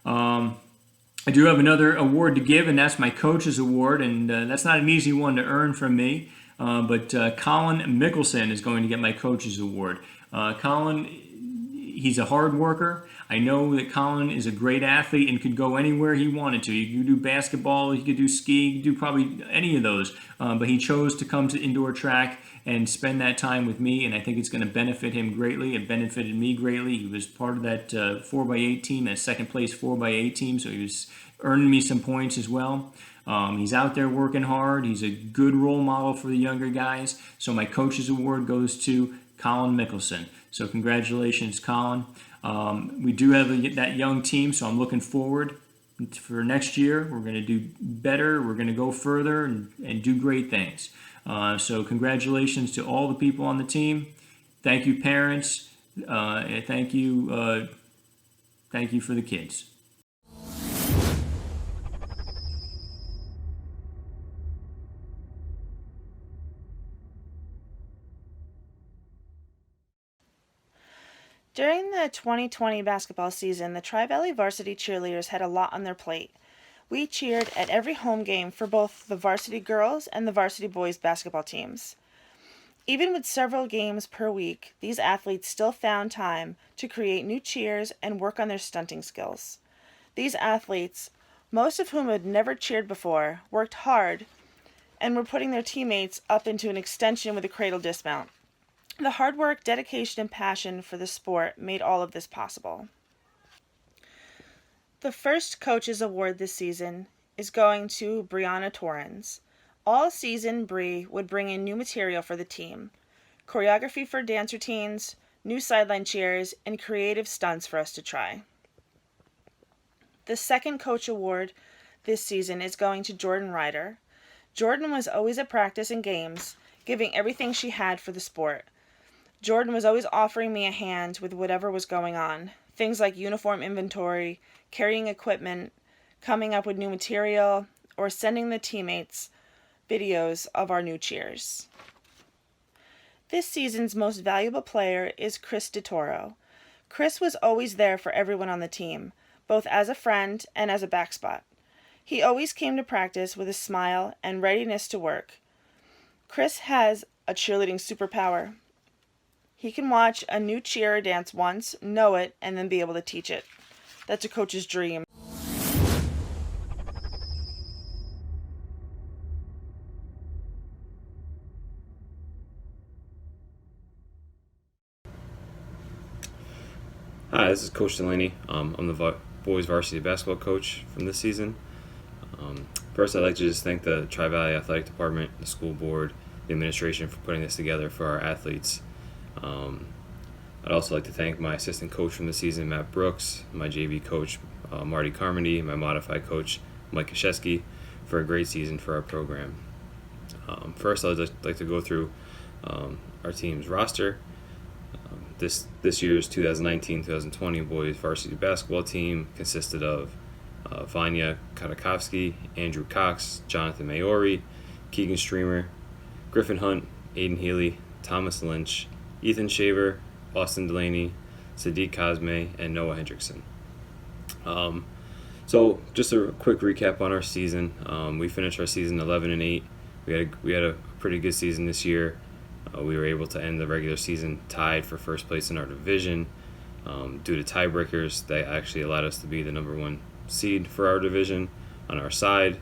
I do have another award to give, and that's my coach's award, and that's not an easy one to earn from me. But Colin Mickelson is going to get my coach's award. Colin, he's a hard worker. I know that Colin is a great athlete and could go anywhere he wanted to. He could do basketball, he could do ski, he could do probably any of those. But he chose to come to indoor track and spend that time with me, and I think it's going to benefit him greatly. It benefited me greatly. He was part of that 4x8 team, that second place 4x8 team, so he was earning me some points as well. He's out there working hard. He's a good role model for the younger guys. So my coach's award goes to Colin Mickelson. So congratulations, Colin. We do have that young team, so I'm looking forward for next year. We're going to do better. We're going to go further and do great things. So congratulations to all the people on the team. Thank you, parents. And thank you for the kids. During the 2020 basketball season, the Tri-Valley Varsity cheerleaders had a lot on their plate. We cheered at every home game for both the varsity girls and the varsity boys basketball teams. Even with several games per week, these athletes still found time to create new cheers and work on their stunting skills. These athletes, most of whom had never cheered before, worked hard and were putting their teammates up into an extension with a cradle dismount. The hard work, dedication, and passion for the sport made all of this possible. The first coach's award this season is going to Brianna Torrens. All season, Bree would bring in new material for the team. Choreography for dance routines, new sideline cheers, and creative stunts for us to try. The second coach award this season is going to Jordan Ryder. Jordan was always at practice and games, giving everything she had for the sport. Jordan was always offering me a hand with whatever was going on. Things like uniform inventory, carrying equipment, coming up with new material, or sending the teammates videos of our new cheers. This season's most valuable player is Chris DeToro. Chris was always there for everyone on the team, both as a friend and as a backspot. He always came to practice with a smile and readiness to work. Chris has a cheerleading superpower. He can watch a new cheer dance once, know it, and then be able to teach it. That's a coach's dream. Hi, this is Coach Delaney. I'm the boys varsity basketball coach from this season. First, I'd like to just thank the Tri-Valley Athletic Department, the school board, the administration for putting this together for our athletes. I'd also like to thank my assistant coach from the season, Matt Brooks, my JV coach, Marty Carmody, my modified coach, Mike Kaszewski, for a great season for our program. First, I'd like to go through our team's roster. This year's 2019-2020 boys varsity basketball team consisted of Vanya Katakovsky, Andrew Cox, Jonathan Maori, Keegan Streamer, Griffin Hunt, Aiden Healy, Thomas Lynch, Ethan Shaver, Austin Delaney, Sadiq Cosme, and Noah Hendrickson. So just a quick recap on our season. We finished our season 11-8. We had a pretty good season this year. We were able to end the regular season tied for first place in our division. Due to tiebreakers, that actually allowed us to be the number one seed for our division on our side.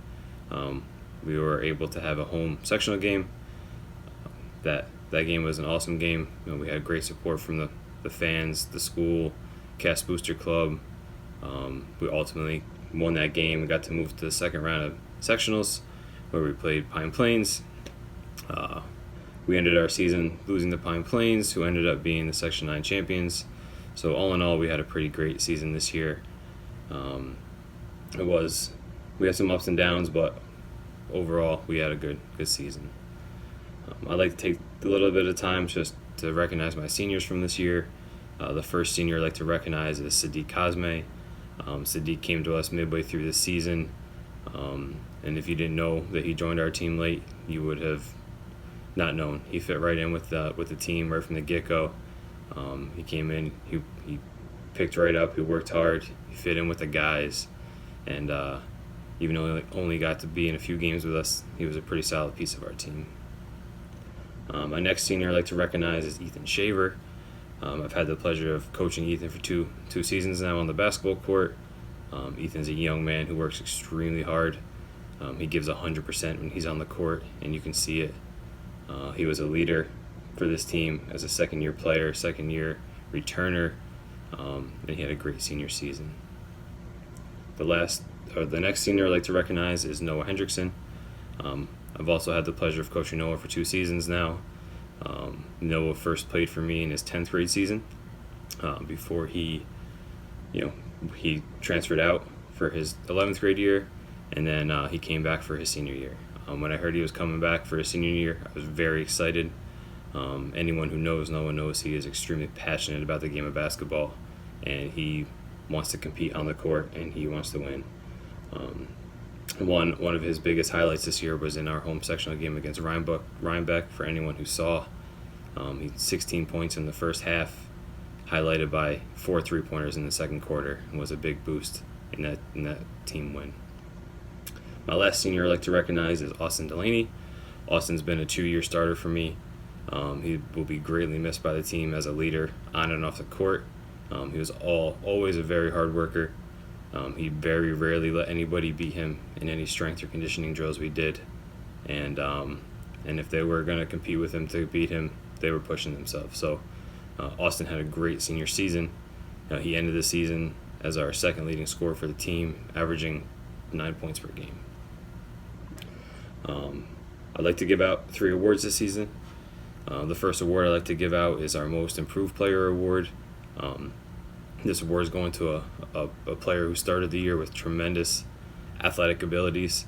We were able to have a home sectional game. That game was an awesome game. We had great support from the fans, the school, Cast Booster Club. We ultimately won that game. We got to move to the second round of sectionals, where we played Pine Plains. We ended our season losing to Pine Plains, who ended up being the Section 9 champions. So all in all, we had a pretty great season this year. We had some ups and downs, but overall, we had a good season. I'd like to take a little bit of time just to recognize my seniors from this year. The first senior I'd like to recognize is Sadiq Cosme. Sadiq came to us midway through the season, and if you didn't know that he joined our team late, you would have not known. He fit right in with the team right from the get-go. He came in, he picked right up, he worked hard, he fit in with the guys, and even though he only got to be in a few games with us, he was a pretty solid piece of our team. My next senior I'd like to recognize is Ethan Shaver. I've had the pleasure of coaching Ethan for two seasons now on the basketball court. Ethan's a young man who works extremely hard. He gives 100% when he's on the court, and you can see it. He was a leader for this team as a second-year player, second-year returner, and he had a great senior season. The next senior I'd like to recognize is Noah Hendrickson. I've also had the pleasure of coaching Noah for 2 seasons now. Noah first played for me in his 10th grade season before he transferred out for his 11th grade year, and then he came back for his senior year. When I heard he was coming back for his senior year, I was very excited. Anyone who knows Noah knows he is extremely passionate about the game of basketball, and he wants to compete on the court, and he wants to win. One of his biggest highlights this year was in our home sectional game against Rhinebeck. For anyone who saw, he had 16 points in the first half, highlighted by 4 3-pointers in the second quarter, and was a big boost in that team win. My last senior I'd like to recognize is Austin Delaney. Austin's been a 2-year starter for me. He will be greatly missed by the team as a leader on and off the court. He was always a very hard worker. He very rarely let anybody beat him in any strength or conditioning drills we did. And if they were going to compete with him to beat him, they were pushing themselves. So Austin had a great senior season. He ended the season as our second leading scorer for the team, averaging 9 points per game. I'd like to give out 3 awards this season. The first award I'd like to give out is our Most Improved Player Award. This award is going to a player who started the year with tremendous athletic abilities,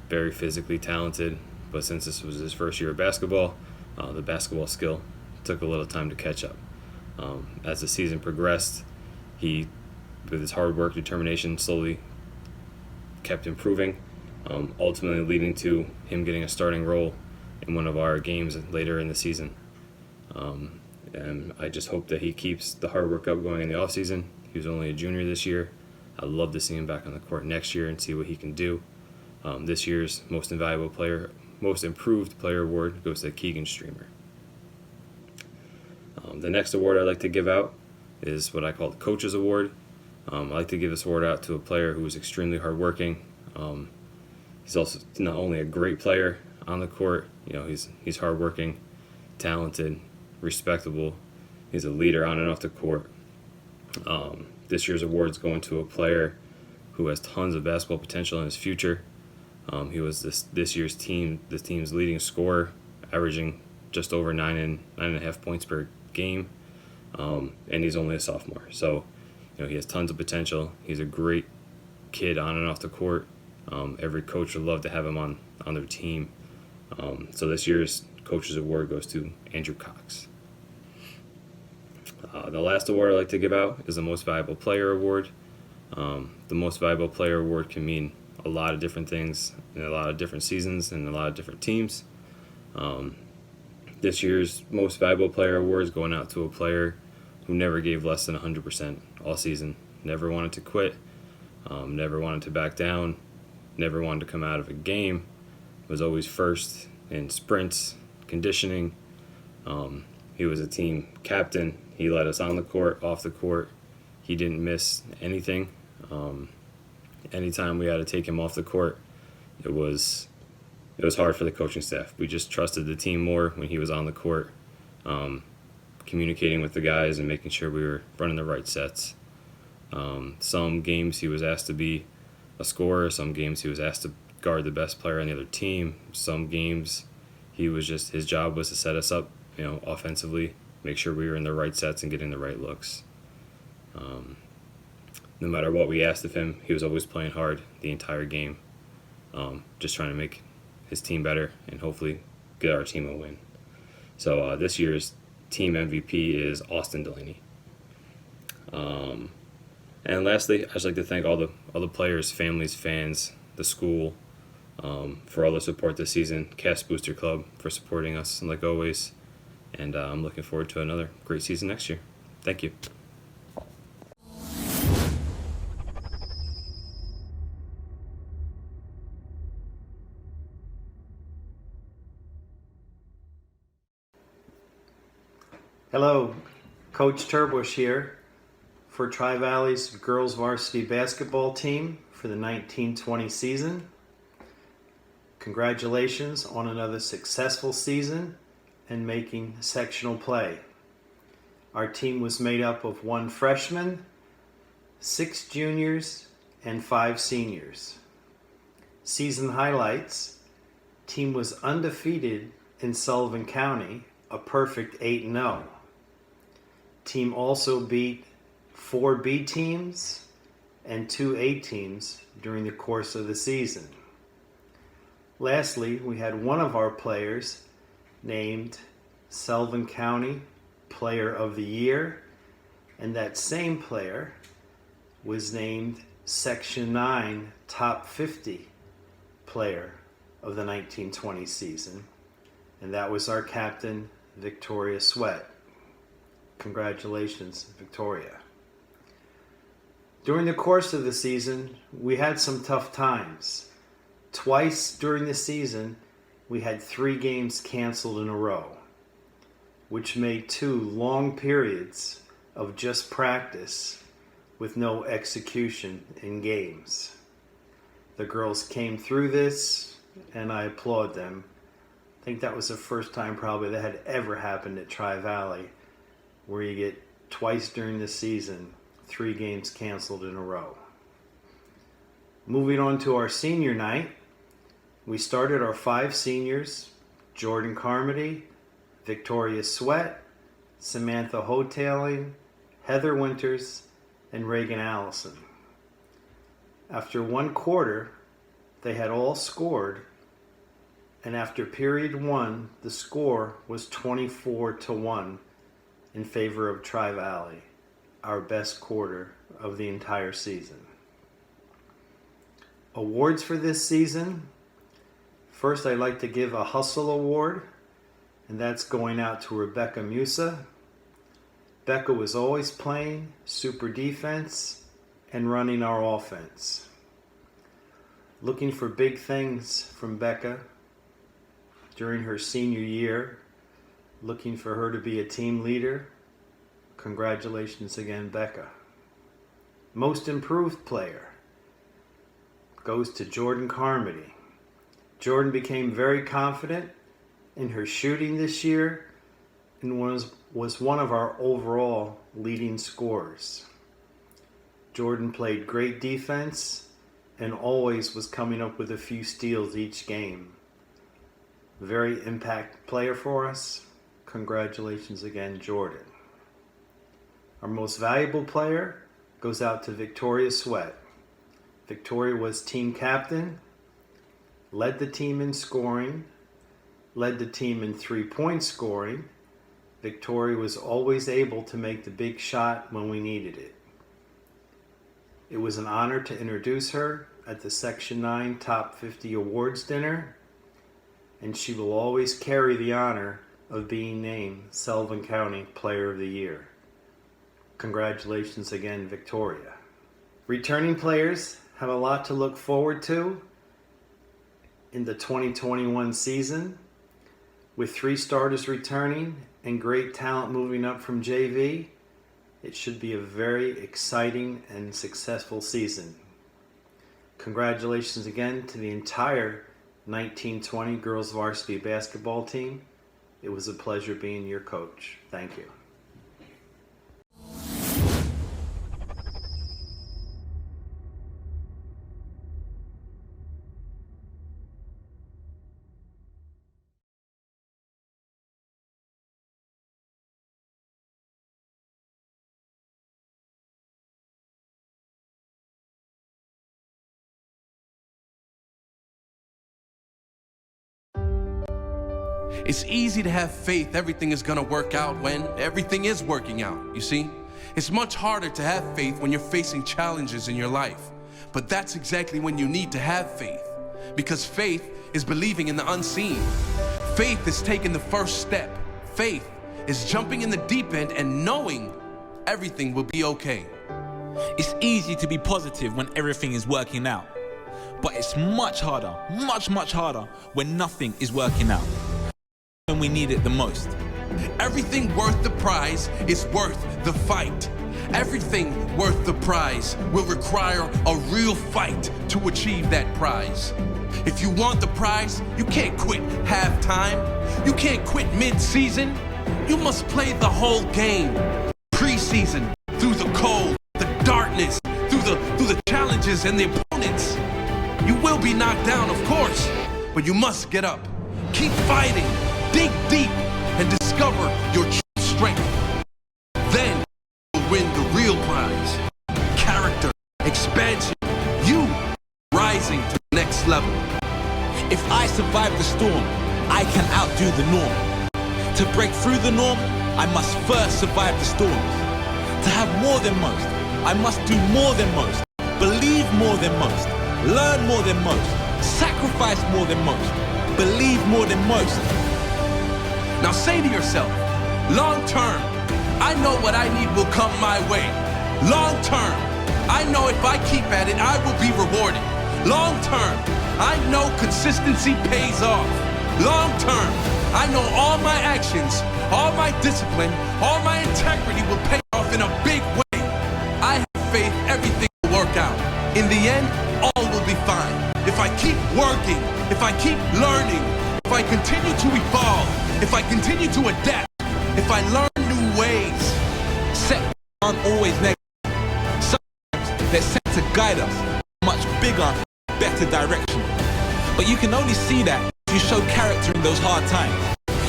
very physically talented, but since this was his first year of basketball, the basketball skill took a little time to catch up. As the season progressed, he, with his hard work, determination, slowly kept improving, ultimately leading to him getting a starting role in one of our games later in the season. And I just hope that he keeps the hard work up going in the offseason. He was only a junior this year. I'd love to see him back on the court next year and see what he can do. This year's Most Improved Player Award goes to Keegan Streamer. The next award I'd like to give out is what I call the Coach's Award. I like to give this award out to a player who is extremely hardworking. He's also not only a great player on the court, he's hardworking, talented, respectable. He's a leader on and off the court. This year's award is going to a player who has tons of basketball potential in his future. He was this year's team's leading scorer, averaging just over 9.5 points per game, and he's only a sophomore. So, he has tons of potential. He's a great kid on and off the court. Every coach would love to have him on their team. So this year's Coach's Award goes to Andrew Cox. The last award I'd like to give out is the Most Valuable Player Award. The Most Valuable Player Award can mean a lot of different things in a lot of different seasons and a lot of different teams. This year's Most Valuable Player Award is going out to a player who never gave less than 100% all season, never wanted to quit, never wanted to back down, never wanted to come out of a game, was always first in sprints, conditioning. He was a team captain. He led us on the court, off the court. He didn't miss anything. Anytime we had to take him off the court, it was hard for the coaching staff. We just trusted the team more when he was on the court, communicating with the guys and making sure we were running the right sets. Some games he was asked to be a scorer. Some games he was asked to guard the best player on the other team. Some games his job was to set us up, offensively, make sure we were in the right sets and getting the right looks. No matter what we asked of him, he was always playing hard the entire game, just trying to make his team better and hopefully get our team a win. So this year's team MVP is Austin Delaney. And lastly, I'd just like to thank all the players, families, fans, the school, for all the support this season. Cast Booster Club for supporting us, and like always. And I'm looking forward to another great season next year. Thank you. Hello, Coach Turbush here for Tri-Valley's girls varsity basketball team for the 1920 season. Congratulations on another successful season and making sectional play. Our team was made up of 1 freshman, 6 juniors, and 5 seniors. Season highlights: team was undefeated in Sullivan County, a perfect 8-0. Team also beat 4 B teams and 2 A teams during the course of the season. Lastly, we had one of our players named Sullivan County Player of the Year, and that same player was named Section 9 Top 50 Player of the 1920 season, and that was our captain, Victoria Sweat. Congratulations, Victoria. During the course of the season, we had some tough times. Twice during the season, we had 3 games canceled in a row, which made 2 long periods of just practice with no execution in games. The girls came through this, and I applaud them. I think that was the first time probably that had ever happened at Tri-Valley, where you get twice during the season 3 games canceled in a row. Moving on to our senior night, we started our 5 seniors: Jordan Carmody, Victoria Sweat, Samantha Hotailing, Heather Winters, and Reagan Allison. After 1 quarter, they had all scored, and after period 1, the score was 24-1 in favor of Tri-Valley, our best quarter of the entire season. Awards for this season: first, I'd like to give a Hustle Award, and that's going out to Rebecca Musa. Becca was always playing super defense and running our offense. Looking for big things from Becca during her senior year, looking for her to be a team leader. Congratulations again, Becca. Most improved player goes to Jordan Carmody. Jordan became very confident in her shooting this year and was one of our overall leading scorers. Jordan played great defense and always was coming up with a few steals each game. Very impact player for us. Congratulations again, Jordan. Our most valuable player goes out to Victoria Sweat. Victoria was team captain, led the team in scoring, led the team in 3-point scoring. Victoria was always able to make the big shot when we needed it. It was an honor to introduce her at the Section 9 Top 50 Awards dinner, and she will always carry the honor of being named Sullivan County Player of the Year. Congratulations again, Victoria. Returning players have a lot to look forward to in the 2021 season. With 3 starters returning and great talent moving up from JV, it should be a very exciting and successful season. Congratulations again to the entire 1920 girls varsity basketball team. It was a pleasure being your coach. Thank you. It's easy to have faith everything is gonna work out when everything is working out, you see? It's much harder to have faith when you're facing challenges in your life. But that's exactly when you need to have faith. Because faith is believing in the unseen. Faith is taking the first step. Faith is jumping in the deep end and knowing everything will be okay. It's easy to be positive when everything is working out. But it's much harder, much harder when nothing is working out. When we need it the most. Everything worth the prize is worth the fight. Everything worth the prize will require a real fight to achieve that prize. If you want the prize, you can't quit halftime. You can't quit mid-season. You must play the whole game. Preseason, through the cold, the darkness, through the challenges and the opponents. You will be knocked down, of course, but you must get up. Keep fighting, dig deep, and discover your true strength. Then you'll win the real prize. Character, expansion, you rising to the next level. If I survive the storm, I can outdo the norm. To break through the norm, I must first survive the storms. To have more than most, I must do more than most, believe more than most, learn more than most, sacrifice more than most, believe more than most. Now say to yourself, long term, I know what I need will come my way. Long term, I know if I keep at it, I will be rewarded. Long term, I know consistency pays off. Long term, I know all my actions, all my discipline, all my integrity will pay off in a big way. I have faith everything will work out. In the end, all will be fine. If I keep working, if I keep learning, if I continue to evolve, if I continue to adapt, if I learn new ways. Setbacks aren't always negative. Sometimes they're set to guide us much bigger, better direction. But you can only see that if you show character in those hard times.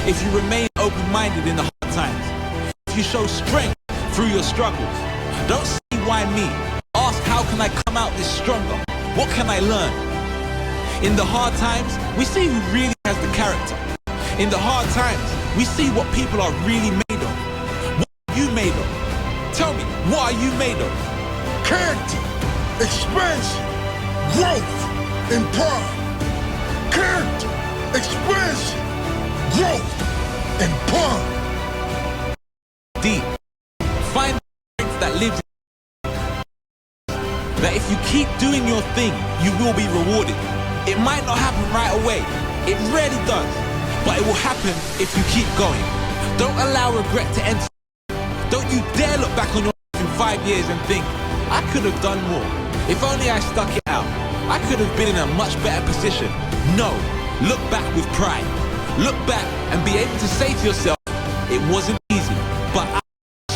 If you remain open-minded in the hard times. If you show strength through your struggles. Don't say why me. Ask how can I come out this stronger? What can I learn? In the hard times, we see who really has the character. In the hard times, we see what people are really made of. What are you made of? Tell me, what are you made of? Character, expansion, growth, and pride. Character, expansion, growth, and pride. Deep. Find the strength that lives in you. That if you keep doing your thing, you will be rewarded. It might not happen right away. It rarely does. But it will happen if you keep going. Don't allow regret to enter. Don't you dare look back on your life in 5 years and think, I could have done more. If only I stuck it out. I could have been in a much better position. No. Look back with pride. Look back and be able to say to yourself, it wasn't easy, but I'm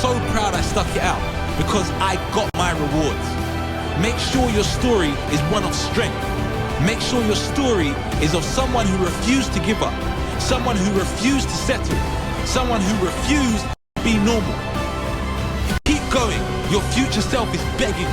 so proud I stuck it out because I got my rewards. Make sure your story is one of strength. Make sure your story is of someone who refused to give up. Someone who refused to settle. Someone who refused to be normal. Keep going. Your future self is begging.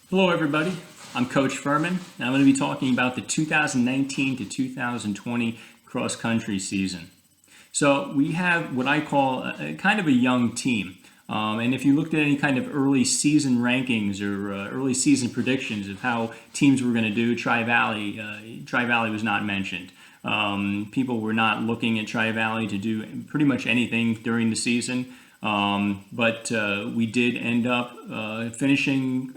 Hello, everybody. I'm Coach Furman, and I'm going to be talking about the 2019 to 2020 cross-country season. So we have what I call a kind of a young team. And if you looked at any kind of early season rankings or early season predictions of how teams were going to do, Tri-Valley was not mentioned. People were not looking at Tri-Valley to do pretty much anything during the season. But we did end up finishing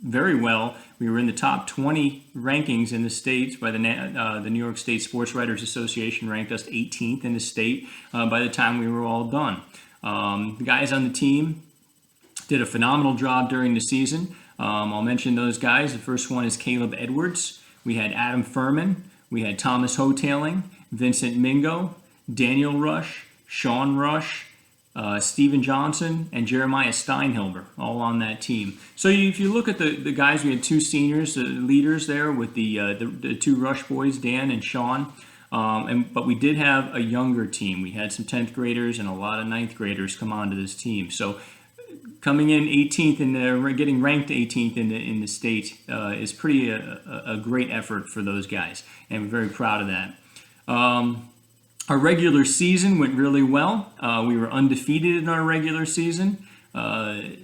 very well. We were in the top 20 rankings in the states by the New York State Sports Writers Association ranked us 18th in the state by the time we were all done. The guys on the team did a phenomenal job during the season. I'll mention those guys. The first one is Caleb Edwards. We had Adam Furman. We had Thomas Hotailing, Vincent Mingo, Daniel Rush, Sean Rush, Steven Johnson, and Jeremiah Steinhilber, all on that team. So if you look at the guys, we had two seniors, leaders there with the two Rush boys, Dan and Sean. But we did have a younger team. We had some 10th graders and a lot of 9th graders come onto this team. So coming in 18th and getting ranked 18th in the state is pretty a great effort for those guys, and we're very proud of that. Our regular season went really well. We were undefeated in our regular season. That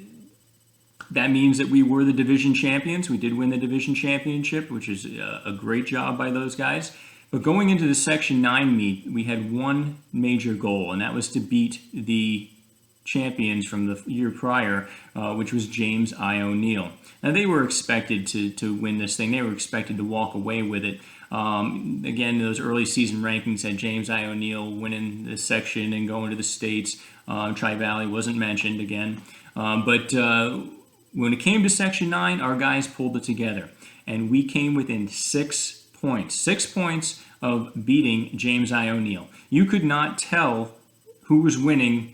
means that we were the division champions. We did win the division championship, which is a great job by those guys. But going into the Section 9 meet, we had one major goal, and that was to beat the champions from the year prior, which was James I. O'Neill. Now, they were expected to win this thing. They were expected to walk away with it. Again, those early season rankings had James I. O'Neill winning the section and going to the states. Tri-Valley wasn't mentioned again. But when it came to Section 9, our guys pulled it together. And we came within 6 points of beating James I. O'Neill. You could not tell who was winning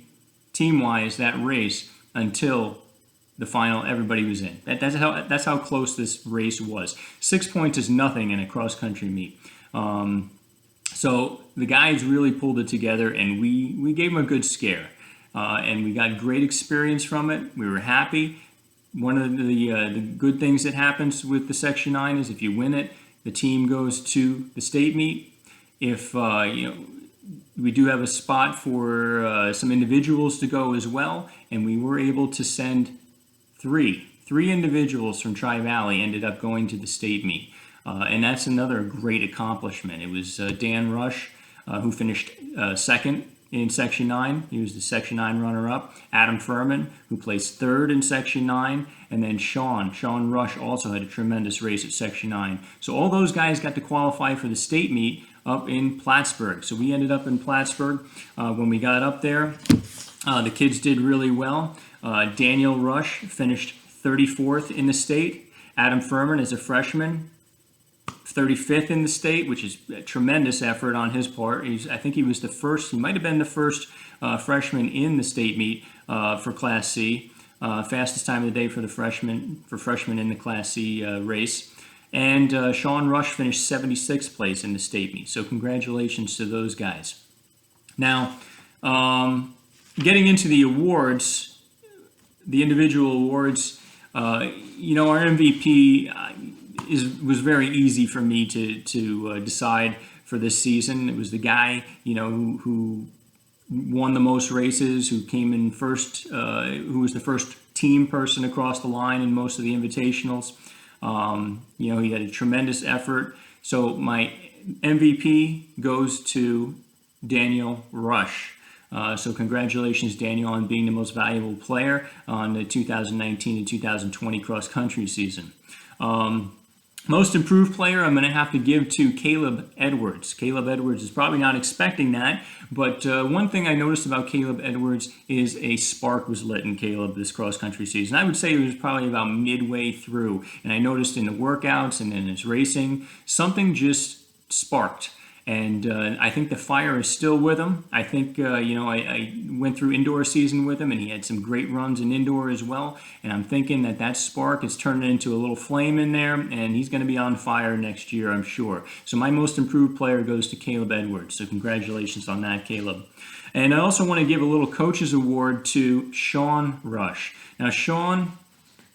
team-wise that race until the final. Everybody was in. That's how close this race was. 6 points is nothing in a cross-country meet. So the guys really pulled it together, and we gave them a good scare. And we got great experience from it. We were happy. One of the good things that happens with the Section 9 is if you win it, the team goes to the state meet. If we do have a spot for some individuals to go as well, and we were able to send three individuals from Tri-Valley ended up going to the state meet, and that's another great accomplishment. It was Dan Rush who finished second in Section 9. He was the Section 9 runner-up. Adam Furman, who placed third in Section 9. And then Sean Rush also had a tremendous race at Section 9. So all those guys got to qualify for the state meet up in Plattsburgh. So we ended up in Plattsburgh. When we got up there, the kids did really well. Daniel Rush finished 34th in the state. Adam Furman, as a freshman, 35th in the state, which is a tremendous effort on his part. I think he was the first, he might have been the first freshman in the state meet for Class C. Fastest time of the day for freshmen in the Class C race. And Sean Rush finished 76th place in the state meet. So congratulations to those guys. Now, getting into the awards, the individual awards, our MVP was very easy for me to decide for this season. It was the guy, who won the most races, who came in first, who was the first team person across the line in most of the invitationals. He had a tremendous effort. So my MVP goes to Daniel Rush. So congratulations, Daniel, on being the most valuable player on the 2019 and 2020 cross-country season. Most improved player, I'm going to have to give to Caleb Edwards. Caleb Edwards is probably not expecting that, but one thing I noticed about Caleb Edwards is a spark was lit in Caleb this cross-country season. I would say it was probably about midway through, and I noticed in the workouts and in his racing, something just sparked. And I think the fire is still with him. I think, I went through indoor season with him, and he had some great runs in indoor as well. And I'm thinking that spark is turning into a little flame in there, and he's going to be on fire next year, I'm sure. So my most improved player goes to Caleb Edwards. So congratulations on that, Caleb. And I also want to give a little coach's award to Sean Rush. Now, Sean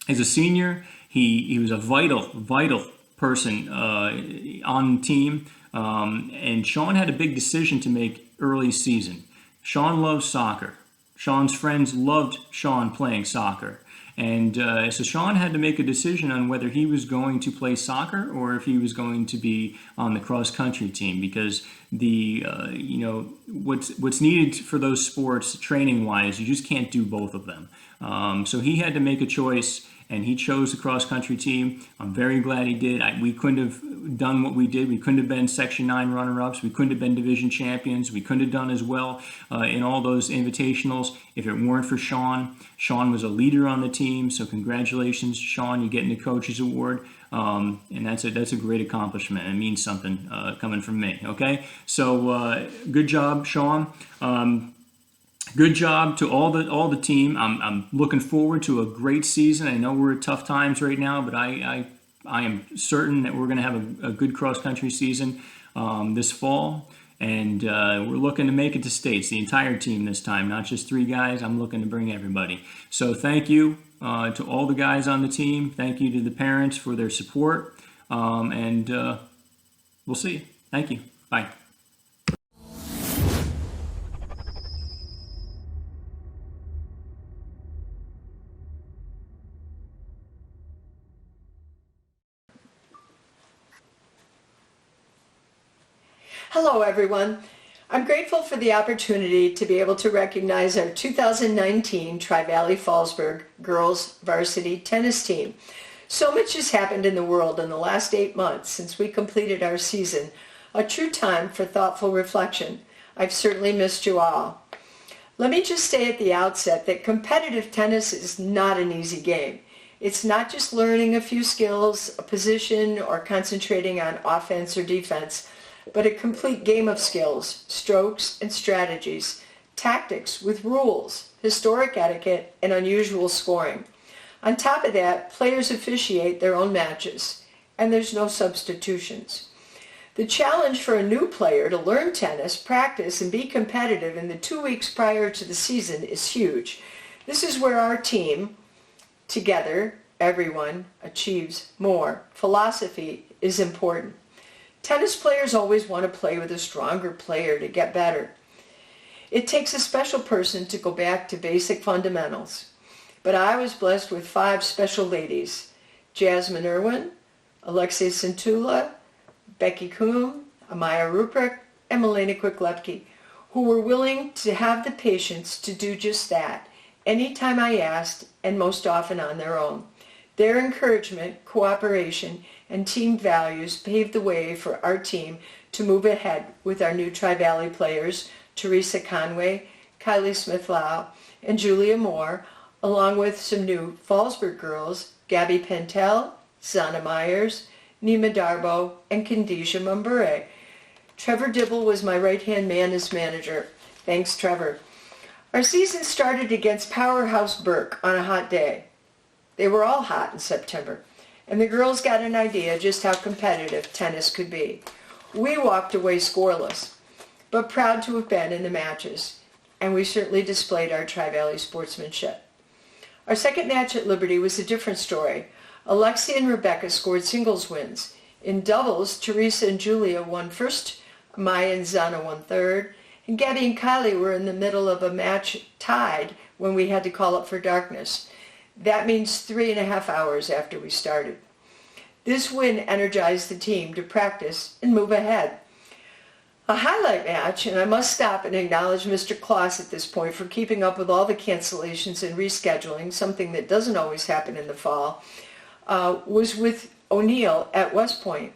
As a senior, he was a vital person on the team. And Sean had a big decision to make early season. Sean loves soccer. Sean's friends loved Sean playing soccer. And so Sean had to make a decision on whether he was going to play soccer or if he was going to be on the cross-country team, because what's needed for those sports training-wise, you just can't do both of them. So he had to make a choice, and he chose the cross-country team. I'm very glad he did. We couldn't have done what we did. We couldn't have been Section 9 runner-ups. We couldn't have been division champions. We couldn't have done as well in all those invitationals if it weren't for Sean. Sean was a leader on the team, so congratulations, Sean. You're getting the Coach's Award, and that's a great accomplishment. It means something coming from me, okay? So good job, Sean. Good job to all the team. I'm looking forward to a great season. I know we're at tough times right now, but I am certain that we're going to have a good cross-country season this fall. And we're looking to make it to states, the entire team this time, not just 3 guys. I'm looking to bring everybody. So thank you to all the guys on the team. Thank you to the parents for their support. And we'll see you. Thank you. Bye. Hello, everyone. I'm grateful for the opportunity to be able to recognize our 2019 Tri-Valley Fallsburg girls varsity tennis team. So much has happened in the world in the last 8 months since we completed our season, a true time for thoughtful reflection. I've certainly missed you all. Let me just say at the outset that competitive tennis is not an easy game. It's not just learning a few skills, a position, or concentrating on offense or defense, but a complete game of skills, strokes and strategies, tactics with rules, historic etiquette, and unusual scoring. On top of that, players officiate their own matches, and there's no substitutions. The challenge for a new player to learn tennis, practice, and be competitive in the 2 weeks prior to the season is huge. This is where our team, together, everyone, achieves more. Philosophy is important. Tennis players always want to play with a stronger player to get better. It takes a special person to go back to basic fundamentals. But I was blessed with 5 special ladies: Jasmine Irwin, Alexei Centula, Becky Kuhn, Amaya Ruprecht, and Milena Quick-Lepke, who were willing to have the patience to do just that, anytime I asked, and most often on their own. Their encouragement, cooperation, and team values paved the way for our team to move ahead with our new Tri-Valley players, Teresa Conway, Kylie Smith-Lau, and Julia Moore, along with some new Fallsburg girls, Gabby Pentel, Zana Myers, Nima Darbo, and Khadijah Mumbure. Trevor Dibble was my right-hand man as manager. Thanks, Trevor. Our season started against Powerhouse Burke on a hot day. They were all hot in September, and the girls got an idea just how competitive tennis could be. We walked away scoreless, but proud to have been in the matches, and we certainly displayed our Tri-Valley sportsmanship. Our second match at Liberty was a different story. Alexia and Rebecca scored singles wins. In doubles, Teresa and Julia won first, Maya and Zana won third, and Gabby and Kylie were in the middle of a match tied when we had to call up for darkness. That means 3.5 hours after we started. This win energized the team to practice and move ahead. A highlight match, and I must stop and acknowledge Mr. Kloss at this point for keeping up with all the cancellations and rescheduling, something that doesn't always happen in the fall, was with O'Neill at West Point.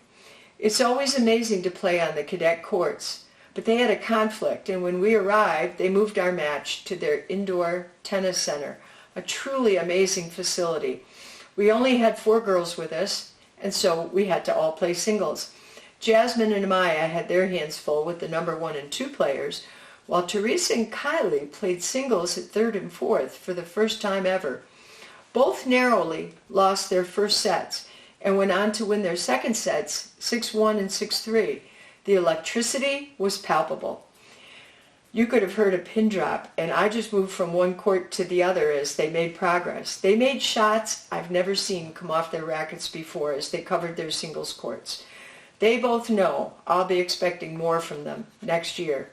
It's always amazing to play on the cadet courts, but they had a conflict, and when we arrived, they moved our match to their indoor tennis center, a truly amazing facility. We only had 4 girls with us, and so we had to all play singles. Jasmine and Amaya had their hands full with the number 1 and 2 players, while Teresa and Kylie played singles at 3rd and 4th for the first time ever. Both narrowly lost their first sets and went on to win their second sets 6-1 and 6-3. The electricity was palpable. You could have heard a pin drop, and I just moved from one court to the other as they made progress. They made shots I've never seen come off their rackets before as they covered their singles courts. They both know I'll be expecting more from them next year.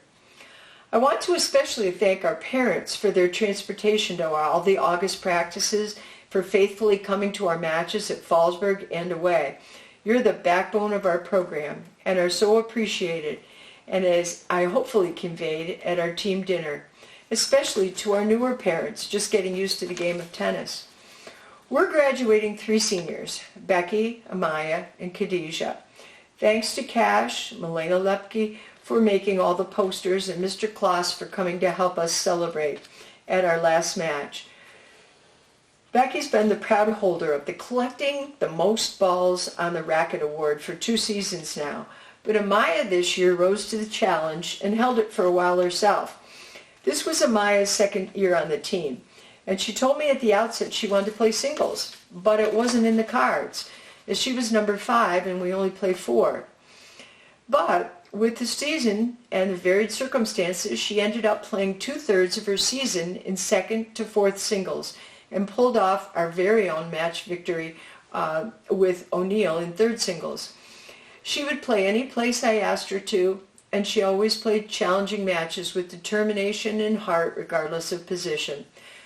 I want to especially thank our parents for their transportation to all the August practices, for faithfully coming to our matches at Fallsburg and away. You're the backbone of our program and are so appreciated, and as I hopefully conveyed at our team dinner, especially to our newer parents just getting used to the game of tennis. We're graduating 3 seniors, Becky, Amaya, and Khadijah. Thanks to Cash, Milena Lepke for making all the posters, and Mr. Kloss for coming to help us celebrate at our last match. Becky's been the proud holder of the Collecting the Most Balls on the Racket Award for 2 seasons now, but Amaya this year rose to the challenge and held it for a while herself. This was Amaya's 2nd year on the team, and she told me at the outset she wanted to play singles, but it wasn't in the cards, as she was number 5 and we only play 4. But with the season and the varied circumstances, she ended up playing 2/3 of her season in 2nd to 4th singles, and pulled off our very own match victory with O'Neill in 3rd singles. She would play any place I asked her to, and she always played challenging matches with determination and heart regardless of position.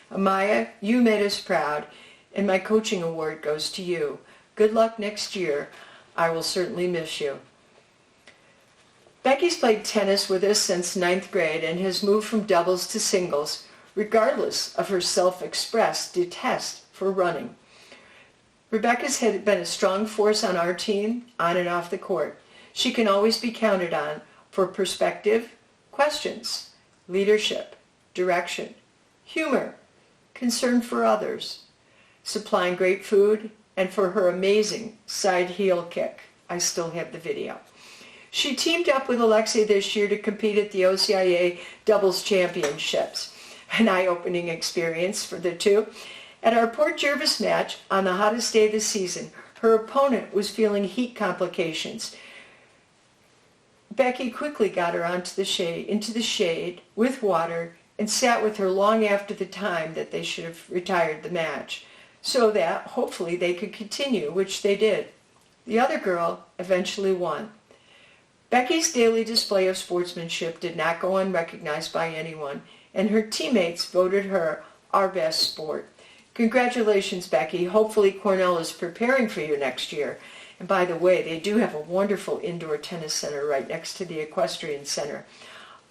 Amaya, you made us proud, and my coaching award goes to you. Good luck next year. I will certainly miss you. Becky's played tennis with us since 9th grade and has moved from doubles to singles, regardless of her self-expressed detest for running. Rebecca's had been a strong force on our team, on and off the court. She can always be counted on for perspective, questions, leadership, direction, humor, concern for others, supplying great food, and for her amazing side heel kick. I still have the video. She teamed up with Alexia this year to compete at the OCIA Doubles Championships, an eye-opening experience for the two. At our Port Jervis match on the hottest day of the season, her opponent was feeling heat complications. Becky quickly got her into the shade with water and sat with her long after the time that they should have retired the match, so that hopefully they could continue, which they did. The other girl eventually won. Becky's daily display of sportsmanship did not go unrecognized by anyone, and her teammates voted her our best sport. Congratulations, Becky. Hopefully Cornell is preparing for you next year. And by the way, they do have a wonderful indoor tennis center right next to the equestrian center.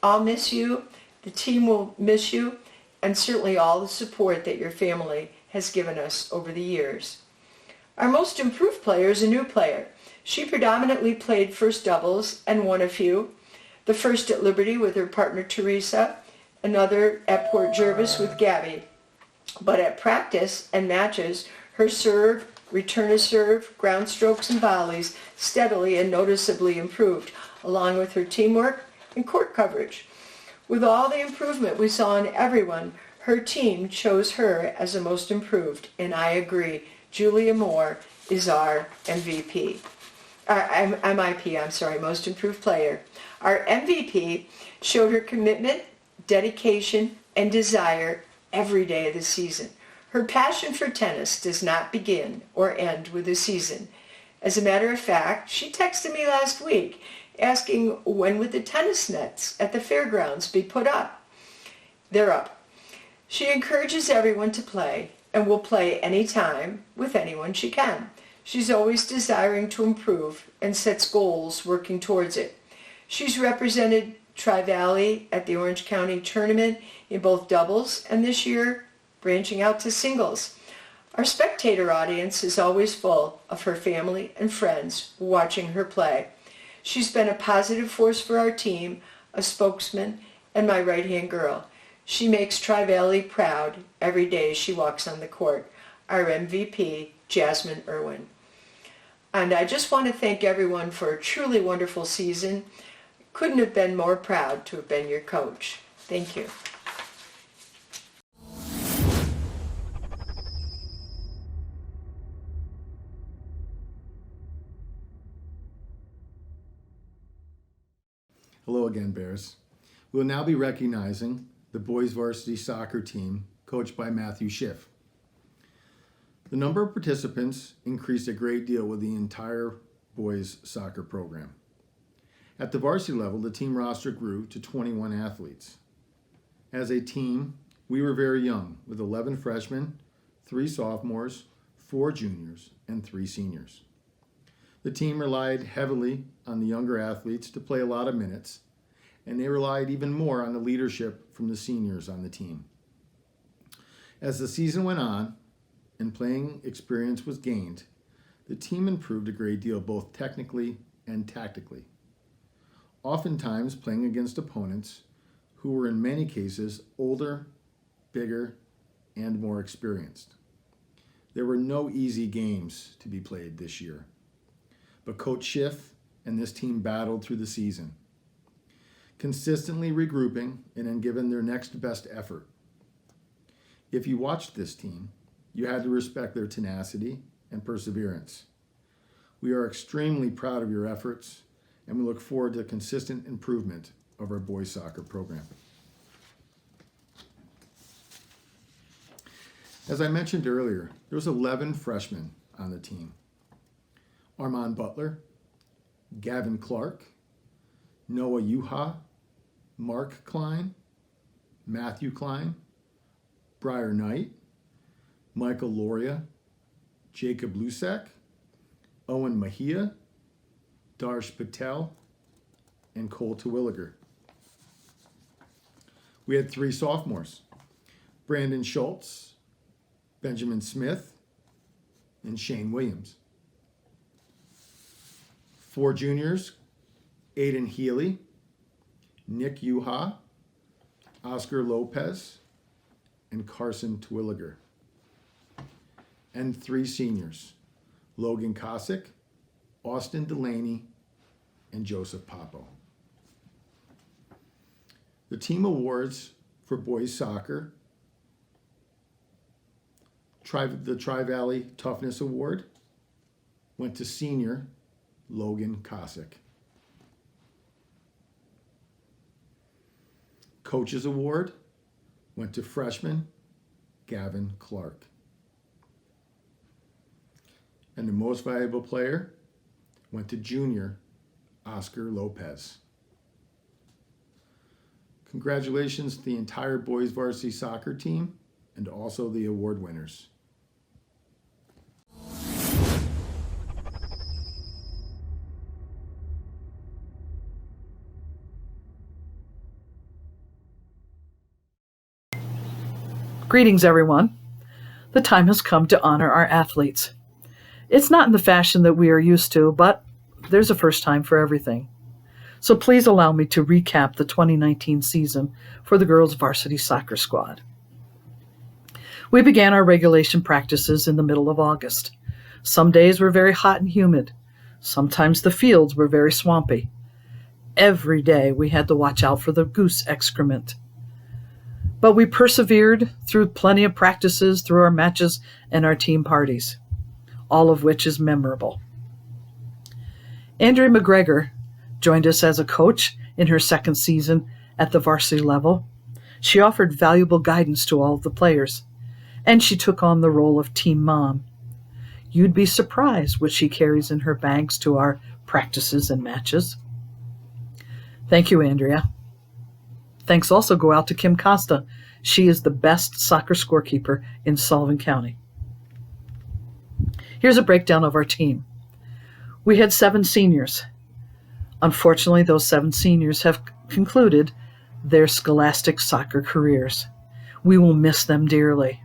I'll miss you, the team will miss you, and certainly all the support that your family has given us over the years. Our most improved player is a new player. She predominantly played first doubles and won a few. The first at Liberty with her partner Teresa, another at Port Jervis with Gabby. But at practice and matches, her serve, return of serve, ground strokes and volleys steadily and noticeably improved, along with her teamwork and court coverage. With all the improvement we saw in everyone, her team chose her as the most improved, and I agree. Julia Moore is our MVP. Most improved player. Our MVP showed her commitment, dedication, and desire every day of the season. Her passion for tennis does not begin or end with the season. As a matter of fact, she texted me last week asking when would the tennis nets at the fairgrounds be put up. They're up. She encourages everyone to play and will play anytime with anyone she can. She's always desiring to improve and sets goals working towards it. She's represented Tri-Valley at the Orange County tournament in both doubles and this year branching out to singles. Our spectator audience is always full of her family and friends watching her play. She's been a positive force for our team, a spokesman, and my right-hand girl. She makes Tri-Valley proud every day she walks on the court. Our MVP, Jasmine Irwin. And I just want to thank everyone for a truly wonderful season. Couldn't have been more proud to have been your coach. Thank you. Hello again, Bears. We'll now be recognizing the boys varsity soccer team coached by Matthew Schiff. The number of participants increased a great deal with the entire boys soccer program. At the varsity level, the team roster grew to 21 athletes. As a team, we were very young, with 11 freshmen, 3 sophomores, 4 juniors, and 3 seniors. The team relied heavily on the younger athletes to play a lot of minutes, and they relied even more on the leadership from the seniors on the team. As the season went on and playing experience was gained, the team improved a great deal both technically and tactically, oftentimes playing against opponents who were in many cases older, bigger, and more experienced. There were no easy games to be played this year, but Coach Schiff and this team battled through the season, consistently regrouping and then giving their next best effort. If you watched this team, you had to respect their tenacity and perseverance. We are extremely proud of your efforts, and we look forward to consistent improvement of our boys soccer program. As I mentioned earlier, there was 11 freshmen on the team. Armand Butler, Gavin Clark, Noah Yuha, Mark Klein, Matthew Klein, Briar Knight, Michael Loria, Jacob Lusek, Owen Mahia, Darsh Patel, and Cole Terwilliger. We had 3 sophomores, Brandon Schultz, Benjamin Smith, and Shane Williams. 4 juniors, Aiden Healy, Nick Yuha, Oscar Lopez, and Carson Terwilliger. And 3 seniors, Logan Kosick, Austin Delaney, and Joseph Papo. The team awards for boys soccer, the Tri-Valley Toughness Award, went to senior Logan Kosick. Coaches Award went to freshman Gavin Clark. And the most valuable player went to junior Oscar Lopez. Congratulations to the entire boys varsity soccer team and also the award winners. Greetings, everyone. The time has come to honor our athletes. It's not in the fashion that we are used to, but there's a first time for everything. So please allow me to recap the 2019 season for the girls' varsity soccer squad. We began our regulation practices in the middle of August. Some days were very hot and humid. Sometimes the fields were very swampy. Every day we had to watch out for the goose excrement. But we persevered through plenty of practices, through our matches and our team parties, all of which is memorable. Andrea McGregor joined us as a coach in her second season at the varsity level. She offered valuable guidance to all of the players, and she took on the role of team mom. You'd be surprised what she carries in her bags to our practices and matches. Thank you, Andrea. Thanks also go out to Kim Costa. She is the best soccer scorekeeper in Sullivan County. Here's a breakdown of our team. We had 7 seniors. Unfortunately, those 7 seniors have concluded their scholastic soccer careers. We will miss them dearly.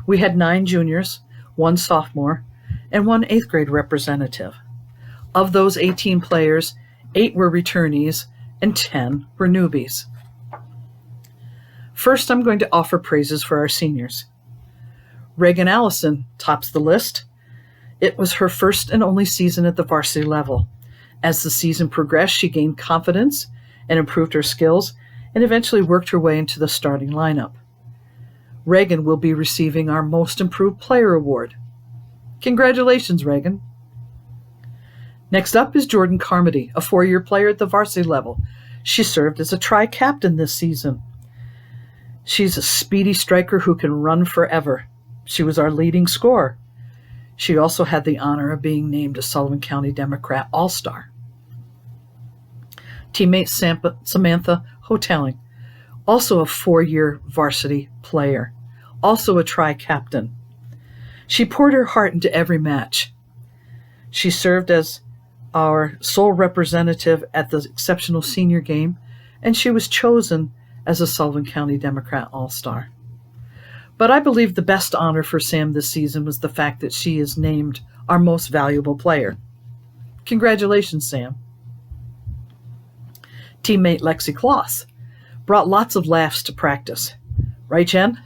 We had 9 juniors, 1 sophomore, and 1 8th grade representative. Of those 18 players, 8 were returnees and 10 were newbies. First, I'm going to offer praises for our seniors. Reagan Allison tops the list. It was her first and only season at the varsity level. As the season progressed, she gained confidence and improved her skills and eventually worked her way into the starting lineup. Reagan will be receiving our Most Improved Player Award. Congratulations, Reagan. Next up is Jordan Carmody, a 4-year player at the varsity level. She served as a tri-captain this season. She's a speedy striker who can run forever. She was our leading scorer. She also had the honor of being named a Sullivan County Democrat All-Star. Teammate Samantha Hotelling, also a 4-year varsity player, also a tri-captain. She poured her heart into every match. She served as our sole representative at the exceptional senior game, and she was chosen as a Sullivan County Democrat All-Star. But I believe the best honor for Sam this season was the fact that she is named our most valuable player. Congratulations, Sam. Teammate Lexi Kloss brought lots of laughs to practice. Right, Jen?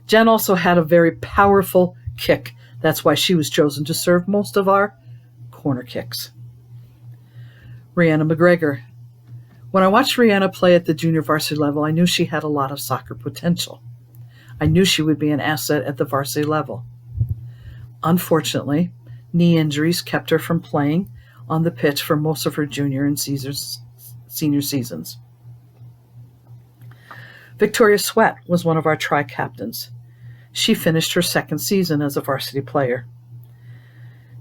Jen also had a very powerful kick. That's why she was chosen to serve most of our corner kicks. Rihanna McGregor. When I watched Rihanna play at the junior varsity level, I knew she had a lot of soccer potential. I knew she would be an asset at the varsity level. Unfortunately, knee injuries kept her from playing on the pitch for most of her junior and senior seasons. Victoria Sweat was one of our tri-captains. She finished her second season as a varsity player.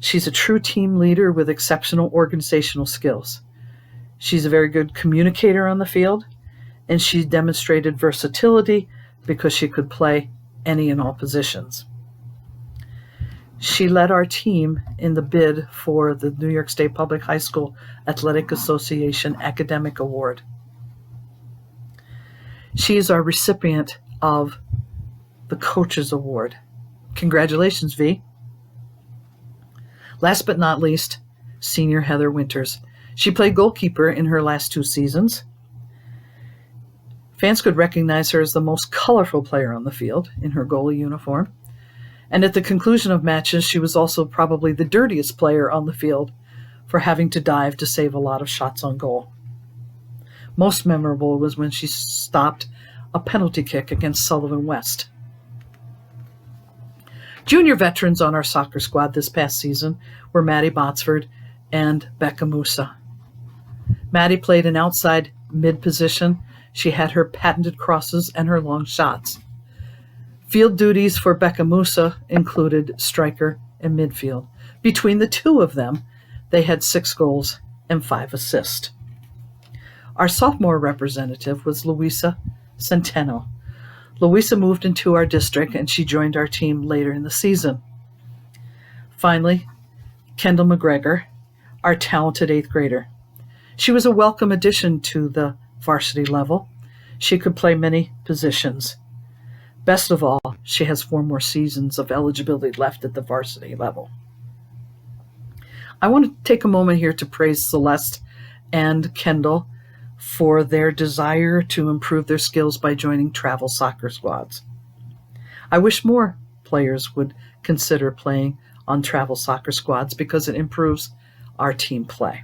She's a true team leader with exceptional organizational skills. She's a very good communicator on the field, and she demonstrated versatility because she could play any and all positions. She led our team in the bid for the New York State Public High School Athletic Association Academic Award. She is our recipient of the Coaches Award. Congratulations, V. Last but not least, senior Heather Winters. She played goalkeeper in her last 2 seasons. Fans could recognize her as the most colorful player on the field in her goalie uniform. And at the conclusion of matches, she was also probably the dirtiest player on the field for having to dive to save a lot of shots on goal. Most memorable was when she stopped a penalty kick against Sullivan West. Junior veterans on our soccer squad this past season were Maddie Botsford and Becca Musa. Maddie played an outside mid position. She had her patented crosses and her long shots. Field duties for Becca Musa included striker and midfield. Between the two of them, they had 6 goals and 5 assists. Our sophomore representative was Luisa Centeno. Luisa moved into our district and she joined our team later in the season. Finally, Kendall McGregor, our talented 8th grader. She was a welcome addition to the varsity level. She could play many positions. Best of all, she has 4 more seasons of eligibility left at the varsity level. I want to take a moment here to praise Celeste and Kendall for their desire to improve their skills by joining travel soccer squads. I wish more players would consider playing on travel soccer squads because it improves our team play.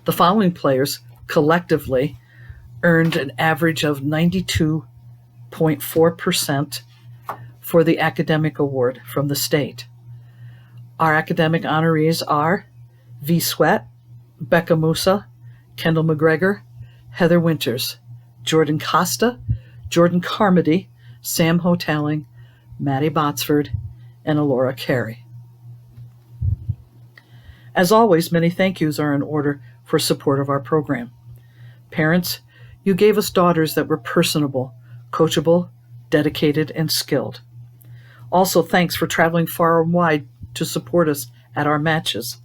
The following players collectively earned an average of 92.4% for the academic award from the state. Our academic honorees are V. Sweat, Becca Musa, Kendall McGregor, Heather Winters, Jordan Costa, Jordan Carmody, Sam Hotelling, Maddie Botsford, and Alora Carey. As always, many thank yous are in order for support of our program. Parents, you gave us daughters that were personable, coachable, dedicated, and skilled. Also, thanks for traveling far and wide to support us at our matches.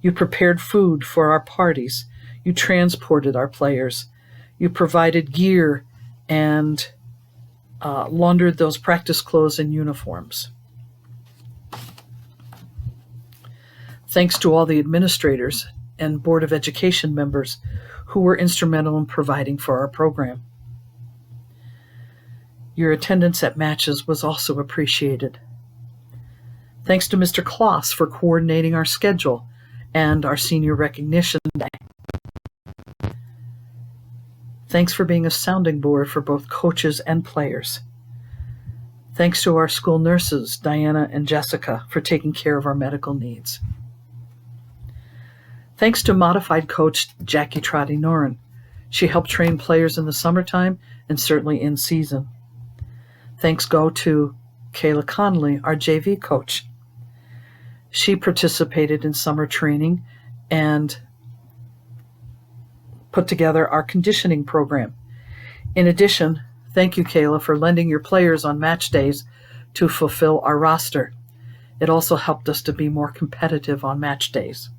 You prepared food for our parties. You transported our players. You provided gear and laundered those practice clothes and uniforms. Thanks to all the administrators and Board of Education members who were instrumental in providing for our program. Your attendance at matches was also appreciated. Thanks to Mr. Kloss for coordinating our schedule and our senior recognition day. Thanks for being a sounding board for both coaches and players. Thanks to our school nurses, Diana and Jessica, for taking care of our medical needs. Thanks to modified coach Jackie Trotty-Noren. She helped train players in the summertime and certainly in season. Thanks go to Kayla Connolly, our JV coach. She participated in summer training and put together our conditioning program. In addition, thank you, Kayla, for lending your players on match days to fulfill our roster. It also helped us to be more competitive on match days.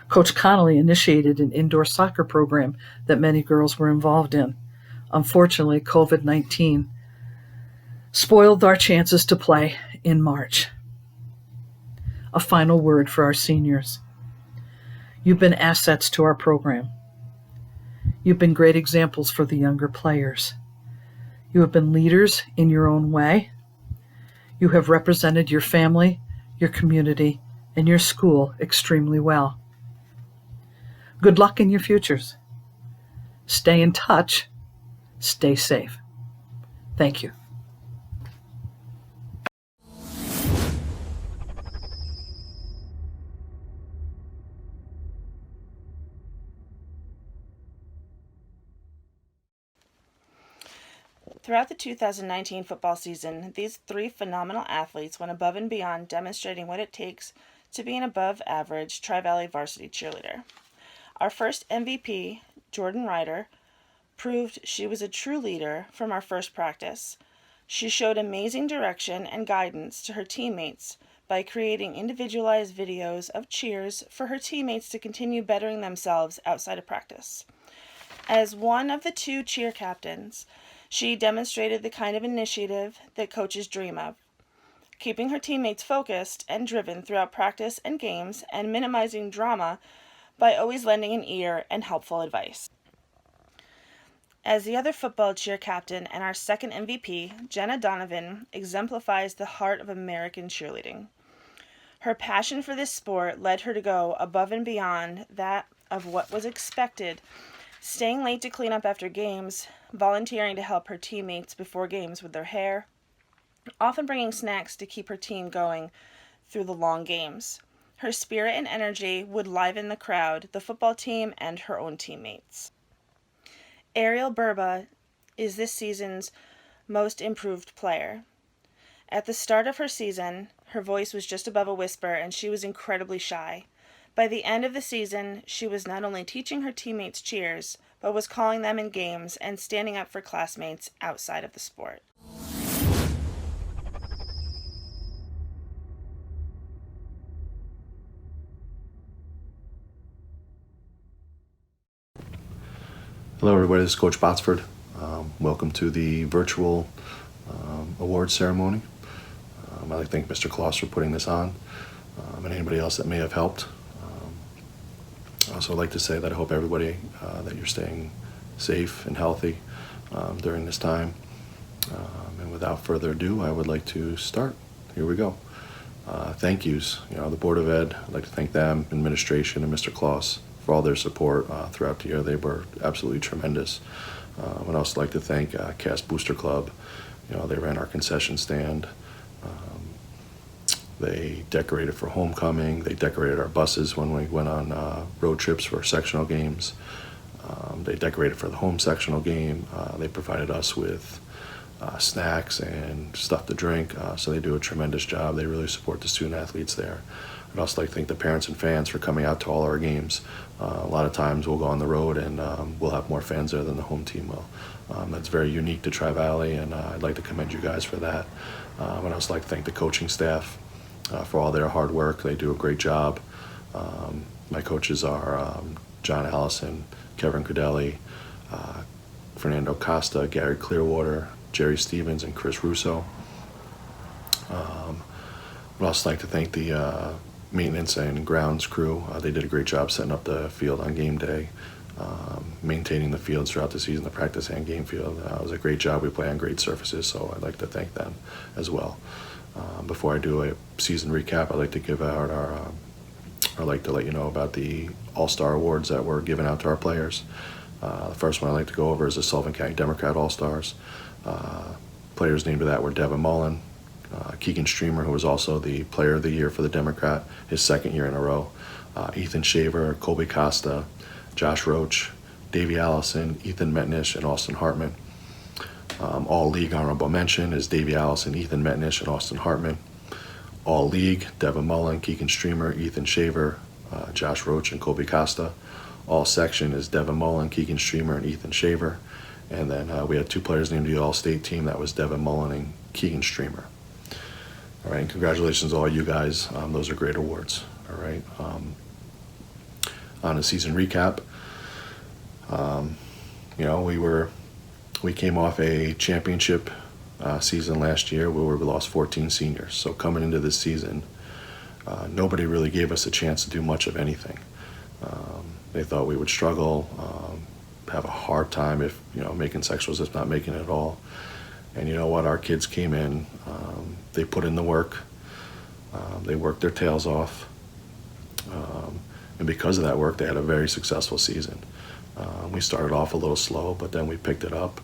Coach Connolly initiated an indoor soccer program that many girls were involved in. Unfortunately, COVID-19 spoiled our chances to play in March. A final word for our seniors. You've been assets to our program. You've been great examples for the younger players. You have been leaders in your own way. You have represented your family, your community, and your school extremely well. Good luck in your futures. Stay in touch. Stay safe. Thank you. Throughout the 2019 football season, these three phenomenal athletes went above and beyond, demonstrating what it takes to be an above-average Tri-Valley varsity cheerleader. Our first MVP, Jordan Ryder, proved she was a true leader from our first practice. She showed amazing direction and guidance to her teammates by creating individualized videos of cheers for her teammates to continue bettering themselves outside of practice. As one of the two cheer captains, she demonstrated the kind of initiative that coaches dream of, keeping her teammates focused and driven throughout practice and games and minimizing drama by always lending an ear and helpful advice. As the other football cheer captain and our second MVP, Jenna Donovan exemplifies the heart of American cheerleading. Her passion for this sport led her to go above and beyond that of what was expected, staying late to clean up after games, volunteering to help her teammates before games with their hair, often bringing snacks to keep her team going through the long games. Her spirit and energy would liven the crowd, the football team, and her own teammates. Ariel Burba is this season's most improved player. At the start of her season, her voice was just above a whisper, and she was incredibly shy. By the end of the season, she was not only teaching her teammates cheers, but was calling them in games and standing up for classmates outside of the sport. Hello everybody, this is Coach Botsford. Welcome to the virtual awards ceremony. I'd like to thank Mr. Kloss for putting this on, and anybody else that may have helped. I also like to say that I hope everybody that you're staying safe and healthy during this time. And without further ado, I would like to start. Here we go. Thank yous. The Board of Ed, I'd like to thank them, administration, and Mr. Kloss for all their support throughout the year. They were absolutely tremendous. I'd also like to thank Cass Booster Club. They ran our concession stand. They decorated for homecoming. They decorated our buses when we went on road trips for sectional games. They decorated for the home sectional game. They provided us with snacks and stuff to drink. So they do a tremendous job. They really support the student athletes there. I'd also like to thank the parents and fans for coming out to all our games. A lot of times we'll go on the road and we'll have more fans there than the home team will. That's very unique to Tri-Valley, and I'd like to commend you guys for that. I'd also like to thank the coaching staff for all their hard work. They do a great job. My coaches are John Allison, Kevin Credelli, Fernando Costa, Gary Clearwater, Jerry Stevens, and Chris Russo. I'd also like to thank the maintenance and grounds crew. They did a great job setting up the field on game day, maintaining the fields throughout the season, the practice and game field. It was a great job. We play on great surfaces, so I'd like to thank them as well. Before I do a season recap, I'd like to give out I'd like to let you know about the All-Star Awards that were given out to our players. The first one I'd like to go over is the Sullivan County Democrat All-Stars. Players named to that were Devin Mullen, Keegan Streamer, who was also the Player of the Year for the Democrat, his second year in a row. Ethan Shaver, Colby Costa, Josh Roach, Davey Allison, Ethan Metnish, and Austin Hartman. All league honorable mention is Davey Allison, Ethan Metnish, and Austin Hartman. All league, Devin Mullen, Keegan Streamer, Ethan Shaver, Josh Roach, and Colby Costa. All section is Devin Mullen, Keegan Streamer, and Ethan Shaver. And then we had 2 players named the All-State team. That was Devin Mullen and Keegan Streamer. All right, and congratulations to all you guys. Those are great awards. All right. On a season recap, we came off a championship season last year where we lost 14 seniors. So coming into this season, nobody really gave us a chance to do much of anything. They thought we would struggle, have a hard time if making sectionals, if not making it at all. And you know what? Our kids came in, they put in the work, they worked their tails off, and because of that work, they had a very successful season. We started off a little slow, but then we picked it up,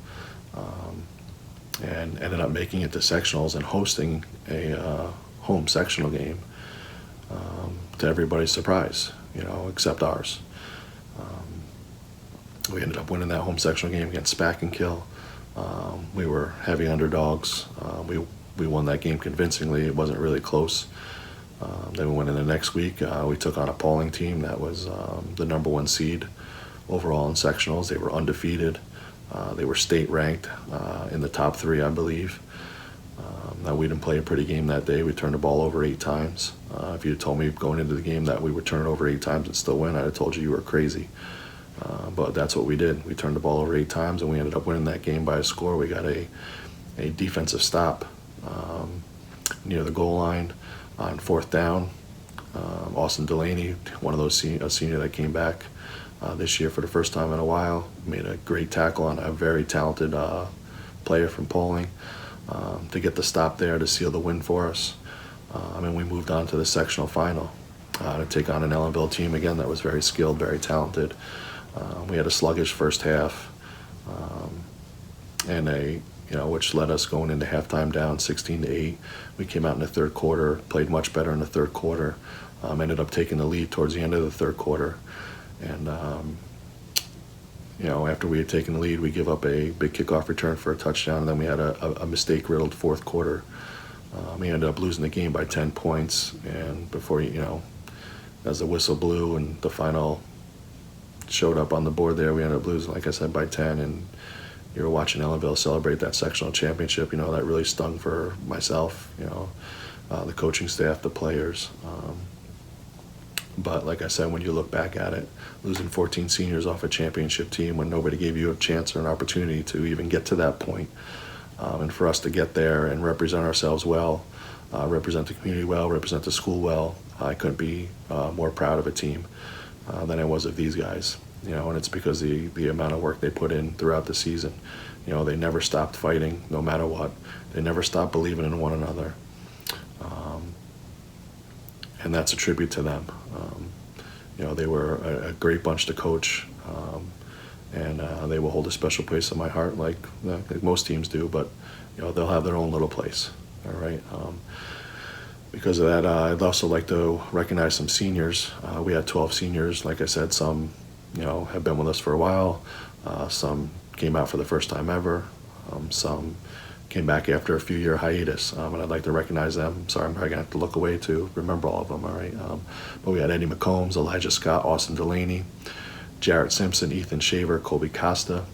and ended up making it to sectionals and hosting a home sectional game, to everybody's surprise, except ours. We ended up winning that home sectional game against Spack and Kill. We were heavy underdogs. We won that game convincingly. It wasn't really close. Then we went in the next week. We took on a Pauling team that was the #1 seed overall in sectionals. They were undefeated. They were state ranked in the top 3, I believe. Now, we didn't play a pretty game that day. We turned the ball over 8 times. If you had told me going into the game that we would turn it over 8 times and still win, I'd have told you were crazy. But that's what we did. We turned the ball over 8 times, and we ended up winning that game by a score. We got a defensive stop near the goal line on 4th down. Austin Delaney, one of those a senior that came back this year for the first time in a while, made a great tackle on a very talented player from Pauling to get the stop there to seal the win for us. And we moved on to the sectional final to take on an Ellenville team again that was very skilled, very talented. We had a sluggish first half, and which led us going into halftime down 16-8. We came out in the third quarter, played much better in the third quarter, ended up taking the lead towards the end of the third quarter. And, after we had taken the lead, we give up a big kickoff return for a touchdown, and then we had a mistake-riddled fourth quarter. We ended up losing the game by 10 points, and before, as the whistle blew and the final showed up on the board there, we ended up losing, like I said, by 10, and you were watching Ellenville celebrate that sectional championship. That really stung for myself, the coaching staff, the players. But like I said, when you look back at it, losing 14 seniors off a championship team when nobody gave you a chance or an opportunity to even get to that point, and for us to get there and represent ourselves well, represent the community well, represent the school well, I couldn't be more proud of a team than I was of these guys. And it's because the amount of work they put in throughout the season. They never stopped fighting, no matter what. They never stopped believing in one another. And that's a tribute to them. They were a great bunch to coach, and they will hold a special place in my heart, like most teams do. But they'll have their own little place. All right. Because of that, I'd also like to recognize some seniors. We had 12 seniors. Like I said, some have been with us for a while. Some came out for the first time ever. Some came back after a few-year hiatus, and I'd like to recognize them. Sorry, I'm probably going to have to look away to remember all of them, all right? But we had Eddie McCombs, Elijah Scott, Austin Delaney, Jarrett Simpson, Ethan Shaver, Colby Costa,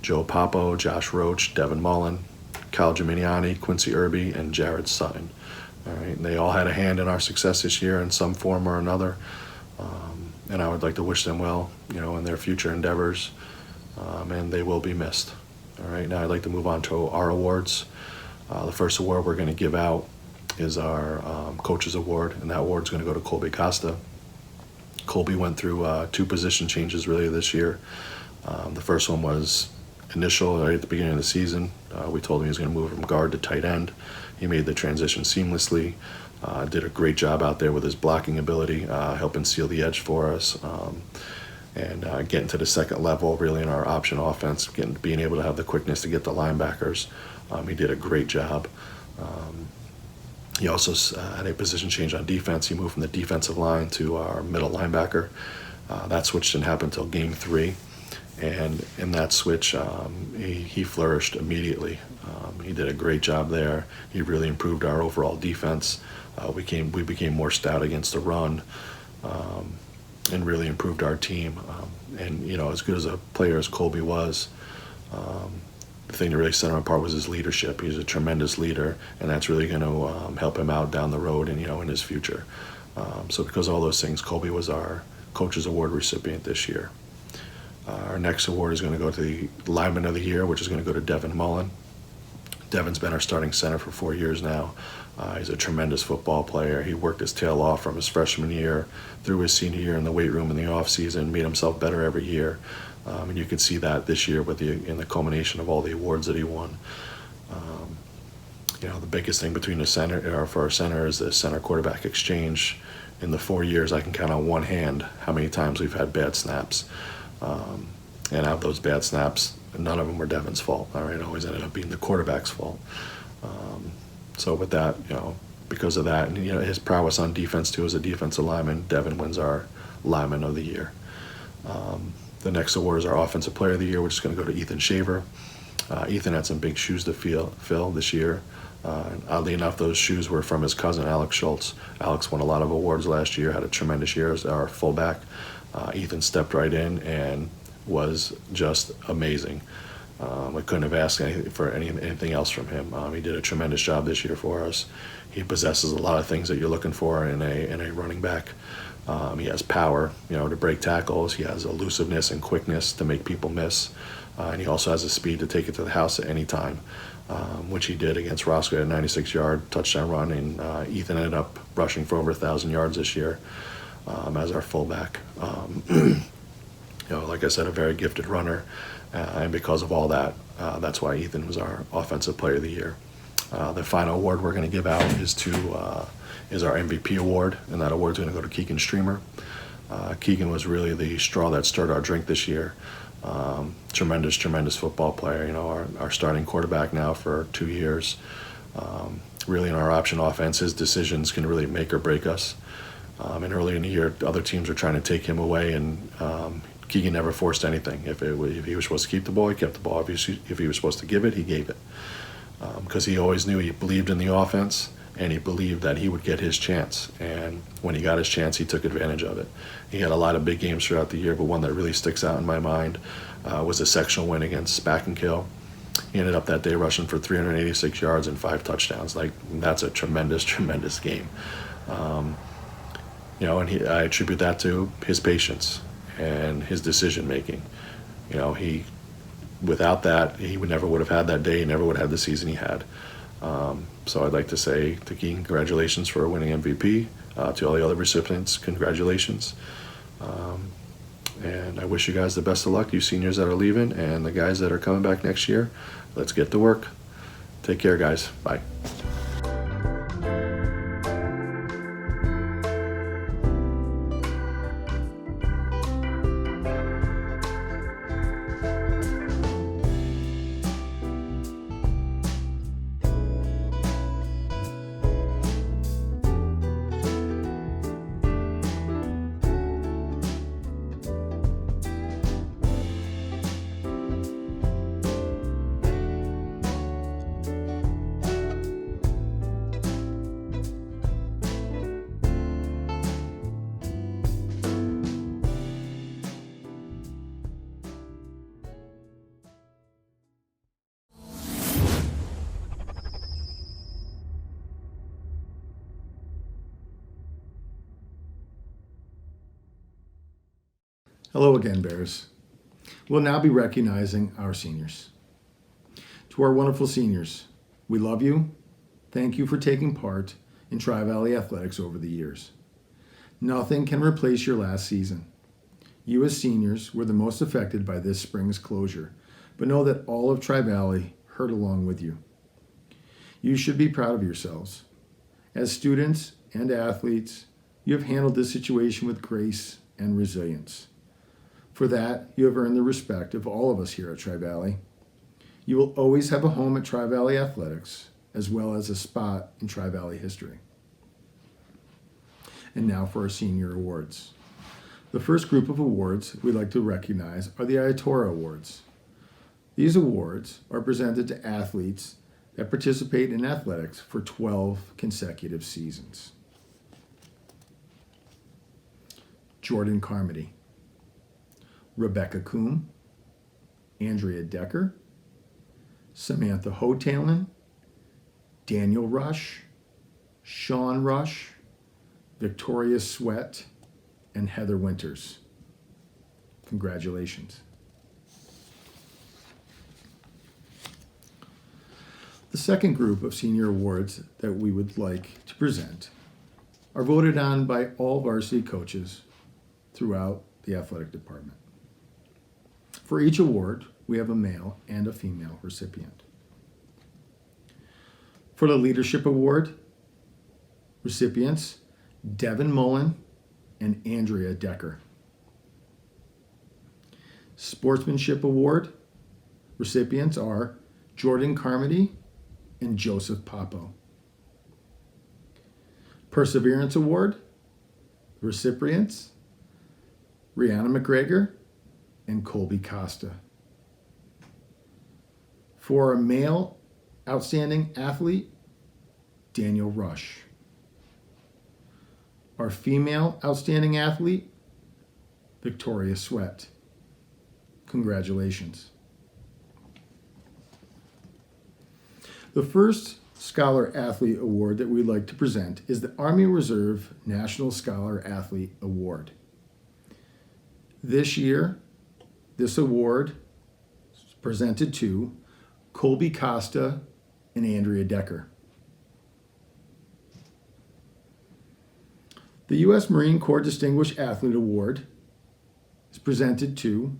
Joe Papo, Josh Roach, Devin Mullen, Kyle Geminiani, Quincy Irby, and Jared Sutton. All right, and they all had a hand in our success this year in some form or another, and I would like to wish them well, in their future endeavors, and they will be missed. All right, now I'd like to move on to our awards. The first award we're going to give out is our Coaches Award, and that award's going to go to Colby Costa. Colby went through 2 position changes really this year. The first one was initial, right at the beginning of the season. We told him he was going to move from guard to tight end. He made the transition seamlessly, did a great job out there with his blocking ability, helping seal the edge for us. And getting to the second level, really in our option offense, being able to have the quickness to get the linebackers. He did a great job. He also had a position change on defense. He moved from the defensive line to our middle linebacker. That switch didn't happen until game 3. And in that switch, he flourished immediately. He did a great job there. He really improved our overall defense. We became more stout against the run, and really improved our team. And as good as a player as Colby was, the thing that really set him apart was his leadership. He's a tremendous leader, and that's really going to help him out down the road and in his future. So because of all those things, Colby was our Coach's Award recipient this year. Our next award is going to go to the Lineman of the Year, which is going to go to Devin Mullen. Devin's been our starting center for 4 years now. He's a tremendous football player. He worked his tail off from his freshman year through his senior year in the weight room in the off season, made himself better every year. And you can see that this year in the culmination of all the awards that he won. The biggest thing between for our center is the center quarterback exchange. In the 4 years, I can count on one hand how many times we've had bad snaps. And out of those bad snaps, none of them were Devin's fault. All right, it always ended up being the quarterback's fault. So with that, because of that, and his prowess on defense too as a defensive lineman, Devin wins our Lineman of the Year. The next award is our Offensive Player of the Year, which is going to go to Ethan Shaver. Ethan had some big shoes to fill this year. Oddly enough, those shoes were from his cousin, Alex Schultz. Alex won a lot of awards last year, had a tremendous year as our fullback. Ethan stepped right in and was just amazing. I couldn't have asked anything else from him. He did a tremendous job this year for us. He possesses a lot of things that you're looking for in a running back. He has power, to break tackles. He has elusiveness and quickness to make people miss. And he also has the speed to take it to the house at any time, which he did against Roscoe at a 96-yard touchdown run. And Ethan ended up rushing for over 1,000 yards this year as our fullback. Like I said, a very gifted runner. And because of all that, that's why Ethan was our Offensive Player of the Year. The final award we're going to give out is our MVP award, and that award's going to go to Keegan Streamer. Keegan was really the straw that stirred our drink this year. Tremendous football player. Our starting quarterback now for 2 years. Really in our option offense, his decisions can really make or break us. And early in the year, other teams were trying to take him away, and Keegan never forced anything. If he was supposed to keep the ball, he kept the ball. If he was supposed to give it, he gave it. Because he always knew he believed in the offense, and he believed that he would get his chance. And when he got his chance, he took advantage of it. He had a lot of big games throughout the year, but one that really sticks out in my mind was a sectional win against Spackenkill. He ended up that day rushing for 386 yards and 5 touchdowns. That's a tremendous game. And I attribute that to his patience and his decision making. Without that, he never would have had that day. He never would have had the season he had. So I'd like to say to Keegan, congratulations for winning MVP. To all the other recipients, congratulations. And I wish you guys the best of luck, you seniors that are leaving, and the guys that are coming back next year. Let's get to work. Take care, guys. Bye. Hello again, Bears. We'll now be recognizing our seniors. To our wonderful seniors, we love you. Thank you for taking part in Tri-Valley Athletics over the years. Nothing can replace your last season. You as seniors were the most affected by this spring's closure, but know that all of Tri-Valley hurt along with you. You should be proud of yourselves. As students and athletes, you have handled this situation with grace and resilience. For that, you have earned the respect of all of us here at Tri-Valley. You will always have a home at Tri-Valley Athletics, as well as a spot in Tri-Valley history. And now for our senior awards. The first group of awards we'd like to recognize are the Ayatora Awards. These awards are presented to athletes that participate in athletics for 12 consecutive seasons. Jordan Carmody, Rebecca Coombe, Andrea Decker, Samantha Hotalin, Daniel Rush, Sean Rush, Victoria Sweat, and Heather Winters. Congratulations. The second group of senior awards that we would like to present are voted on by all varsity coaches throughout the athletic department. For each award, we have a male and a female recipient. For the Leadership Award, recipients Devin Mullen and Andrea Decker. Sportsmanship Award recipients are Jordan Carmody and Joseph Papo. Perseverance Award recipients Rihanna McGregor and Colby Costa. For a male outstanding athlete, Daniel Rush. Our female outstanding athlete, Victoria Sweat. Congratulations. The first Scholar Athlete Award that we'd like to present is the Army Reserve National Scholar Athlete Award. This year, this award is presented to Colby Costa and Andrea Decker. The U.S. Marine Corps Distinguished Athlete Award is presented to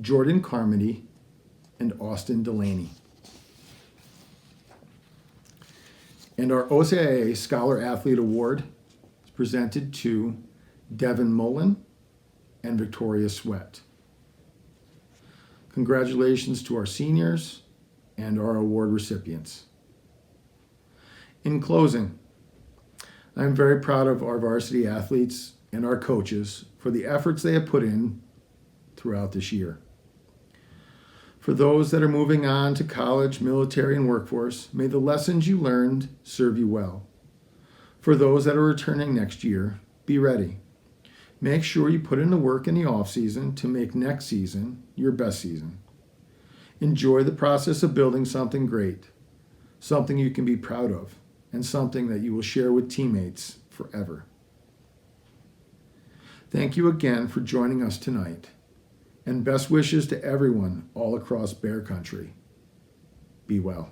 Jordan Carmody and Austin Delaney. And our OCIA Scholar Athlete Award is presented to Devin Mullen and Victoria Sweat. Congratulations to our seniors and our award recipients. In closing, I'm very proud of our varsity athletes and our coaches for the efforts they have put in throughout this year. For those that are moving on to college, military, and workforce, may the lessons you learned serve you well. For those that are returning next year, be ready. Make sure you put in the work in the off season to make next season your best season. Enjoy the process of building something great, something you can be proud of, and something that you will share with teammates forever. Thank you again for joining us tonight, and best wishes to everyone all across Bear Country. Be well.